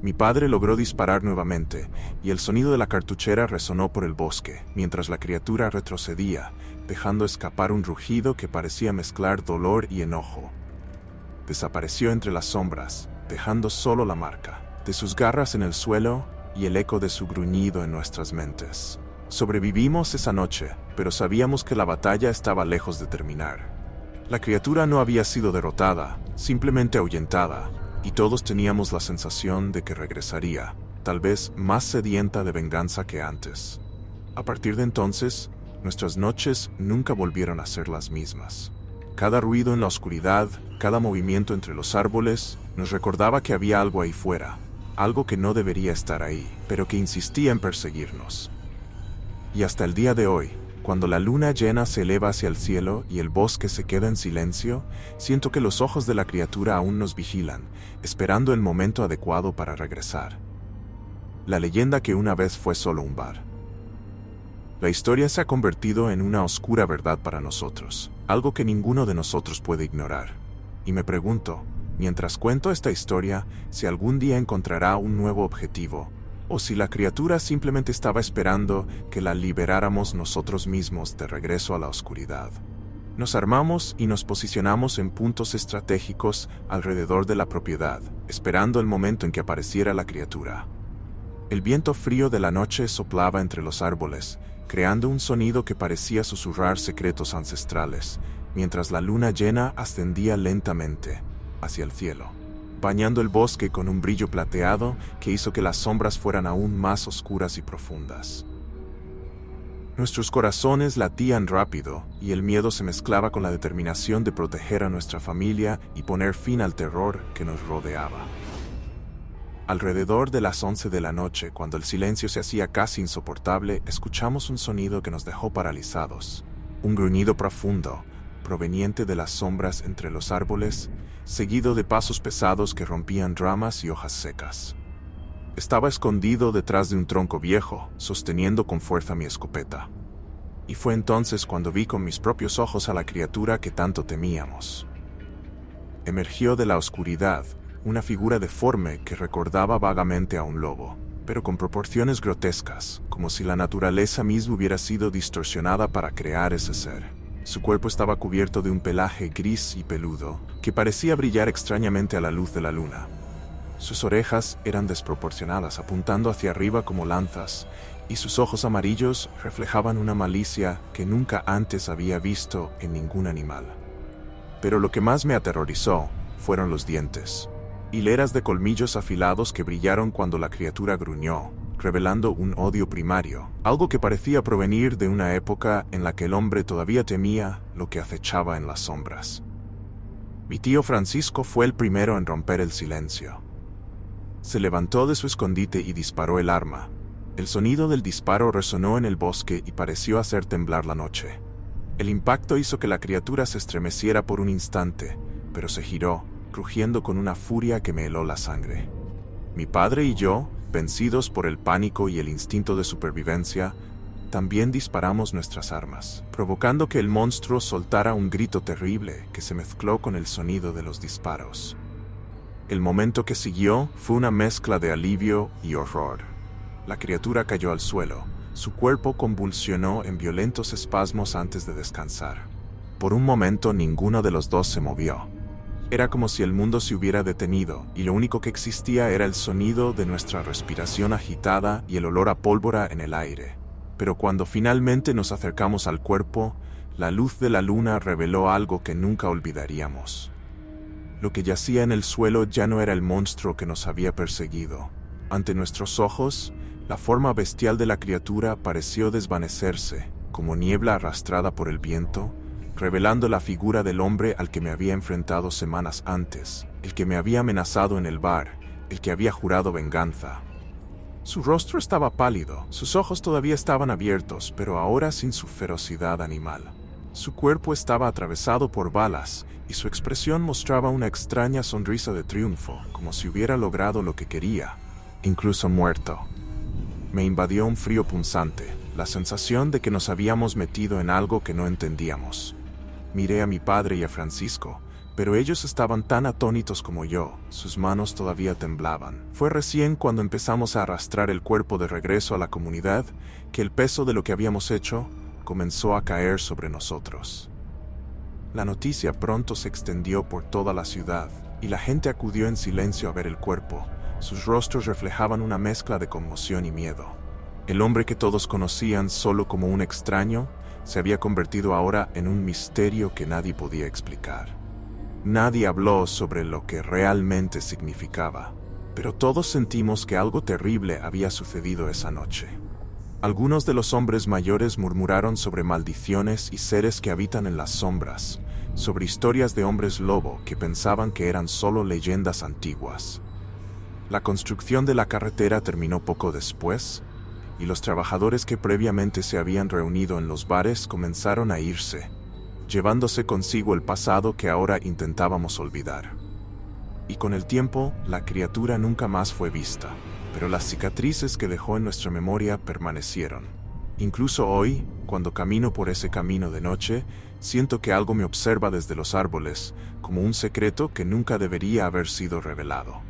Mi padre logró disparar nuevamente, y el sonido de la cartuchera resonó por el bosque, mientras la criatura retrocedía, dejando escapar un rugido que parecía mezclar dolor y enojo. Desapareció entre las sombras, dejando solo la marca de sus garras en el suelo y el eco de su gruñido en nuestras mentes. Sobrevivimos esa noche, pero sabíamos que la batalla estaba lejos de terminar. La criatura no había sido derrotada, simplemente ahuyentada, y todos teníamos la sensación de que regresaría, tal vez más sedienta de venganza que antes. A partir de entonces, nuestras noches nunca volvieron a ser las mismas. Cada ruido en la oscuridad, cada movimiento entre los árboles, nos recordaba que había algo ahí fuera, algo que no debería estar ahí, pero que insistía en perseguirnos. Y hasta el día de hoy, cuando la luna llena se eleva hacia el cielo y el bosque se queda en silencio, siento que los ojos de la criatura aún nos vigilan, esperando el momento adecuado para regresar. La leyenda que una vez fue solo un bar. La historia se ha convertido en una oscura verdad para nosotros, algo que ninguno de nosotros puede ignorar. Y me pregunto, mientras cuento esta historia, si algún día encontrará un nuevo objetivo, o si la criatura simplemente estaba esperando que la liberáramos nosotros mismos de regreso a la oscuridad. Nos armamos y nos posicionamos en puntos estratégicos alrededor de la propiedad, esperando el momento en que apareciera la criatura. El viento frío de la noche soplaba entre los árboles, creando un sonido que parecía susurrar secretos ancestrales, mientras la luna llena ascendía lentamente hacia el cielo, bañando el bosque con un brillo plateado que hizo que las sombras fueran aún más oscuras y profundas. Nuestros corazones latían rápido y el miedo se mezclaba con la determinación de proteger a nuestra familia y poner fin al terror que nos rodeaba. Alrededor de las 11 de la noche, cuando el silencio se hacía casi insoportable, escuchamos un sonido que nos dejó paralizados. Un gruñido profundo, proveniente de las sombras entre los árboles, seguido de pasos pesados que rompían ramas y hojas secas. Estaba escondido detrás de un tronco viejo, sosteniendo con fuerza mi escopeta. Y fue entonces cuando vi con mis propios ojos a la criatura que tanto temíamos. Emergió de la oscuridad, una figura deforme que recordaba vagamente a un lobo, pero con proporciones grotescas, como si la naturaleza misma hubiera sido distorsionada para crear ese ser. Su cuerpo estaba cubierto de un pelaje gris y peludo, que parecía brillar extrañamente a la luz de la luna. Sus orejas eran desproporcionadas, apuntando hacia arriba como lanzas, y sus ojos amarillos reflejaban una malicia que nunca antes había visto en ningún animal. Pero lo que más me aterrorizó fueron los dientes. Hileras de colmillos afilados que brillaron cuando la criatura gruñó, revelando un odio primario, algo que parecía provenir de una época en la que el hombre todavía temía lo que acechaba en las sombras. Mi tío Francisco fue el primero en romper el silencio. Se levantó de su escondite y disparó el arma. El sonido del disparo resonó en el bosque y pareció hacer temblar la noche. El impacto hizo que la criatura se estremeciera por un instante, pero se giró, rugiendo con una furia que me heló la sangre. Mi padre y yo, vencidos por el pánico y el instinto de supervivencia, también disparamos nuestras armas, provocando que el monstruo soltara un grito terrible que se mezcló con el sonido de los disparos. El momento que siguió fue una mezcla de alivio y horror. La criatura cayó al suelo. Su cuerpo convulsionó en violentos espasmos antes de descansar. Por un momento ninguno de los dos se movió. Era como si el mundo se hubiera detenido y lo único que existía era el sonido de nuestra respiración agitada y el olor a pólvora en el aire. Pero cuando finalmente nos acercamos al cuerpo, la luz de la luna reveló algo que nunca olvidaríamos. Lo que yacía en el suelo ya no era el monstruo que nos había perseguido. Ante nuestros ojos, la forma bestial de la criatura pareció desvanecerse, como niebla arrastrada por el viento, revelando la figura del hombre al que me había enfrentado semanas antes, el que me había amenazado en el bar, el que había jurado venganza. Su rostro estaba pálido, sus ojos todavía estaban abiertos, pero ahora sin su ferocidad animal. Su cuerpo estaba atravesado por balas, y su expresión mostraba una extraña sonrisa de triunfo, como si hubiera logrado lo que quería, incluso muerto. Me invadió un frío punzante, la sensación de que nos habíamos metido en algo que no entendíamos. Miré a mi padre y a Francisco, pero ellos estaban tan atónitos como yo, sus manos todavía temblaban. Fue recién cuando empezamos a arrastrar el cuerpo de regreso a la comunidad que el peso de lo que habíamos hecho comenzó a caer sobre nosotros. La noticia pronto se extendió por toda la ciudad, y la gente acudió en silencio a ver el cuerpo. Sus rostros reflejaban una mezcla de conmoción y miedo. El hombre que todos conocían solo como un extraño se había convertido ahora en un misterio que nadie podía explicar. Nadie habló sobre lo que realmente significaba, pero todos sentimos que algo terrible había sucedido esa noche. Algunos de los hombres mayores murmuraron sobre maldiciones y seres que habitan en las sombras, sobre historias de hombres lobo que pensaban que eran solo leyendas antiguas. La construcción de la carretera terminó poco después, y los trabajadores que previamente se habían reunido en los bares comenzaron a irse, llevándose consigo el pasado que ahora intentábamos olvidar. Y con el tiempo, la criatura nunca más fue vista, pero las cicatrices que dejó en nuestra memoria permanecieron. Incluso hoy, cuando camino por ese camino de noche, siento que algo me observa desde los árboles, como un secreto que nunca debería haber sido revelado.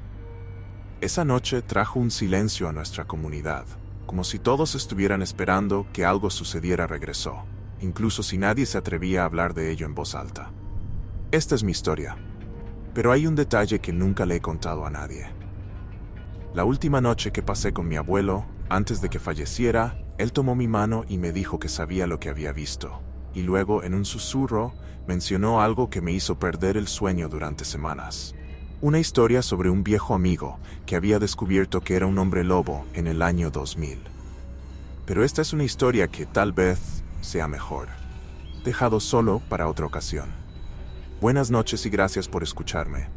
Esa noche trajo un silencio a nuestra comunidad, como si todos estuvieran esperando que algo sucediera. Regresó, incluso si nadie se atrevía a hablar de ello en voz alta. Esta es mi historia, pero hay un detalle que nunca le he contado a nadie. La última noche que pasé con mi abuelo, antes de que falleciera, él tomó mi mano y me dijo que sabía lo que había visto, y luego, en un susurro, mencionó algo que me hizo perder el sueño durante semanas. Una historia sobre un viejo amigo que había descubierto que era un hombre lobo en el año 2000. Pero esta es una historia que tal vez sea mejor dejado solo para otra ocasión. Buenas noches y gracias por escucharme.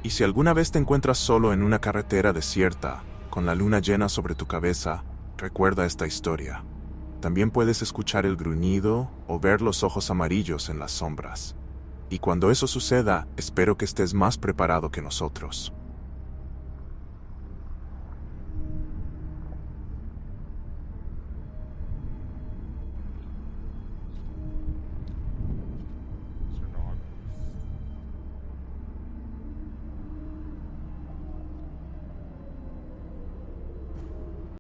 Y si alguna vez te encuentras solo en una carretera desierta, con la luna llena sobre tu cabeza, recuerda esta historia. También puedes escuchar el gruñido o ver los ojos amarillos en las sombras. Y cuando eso suceda, espero que estés más preparado que nosotros.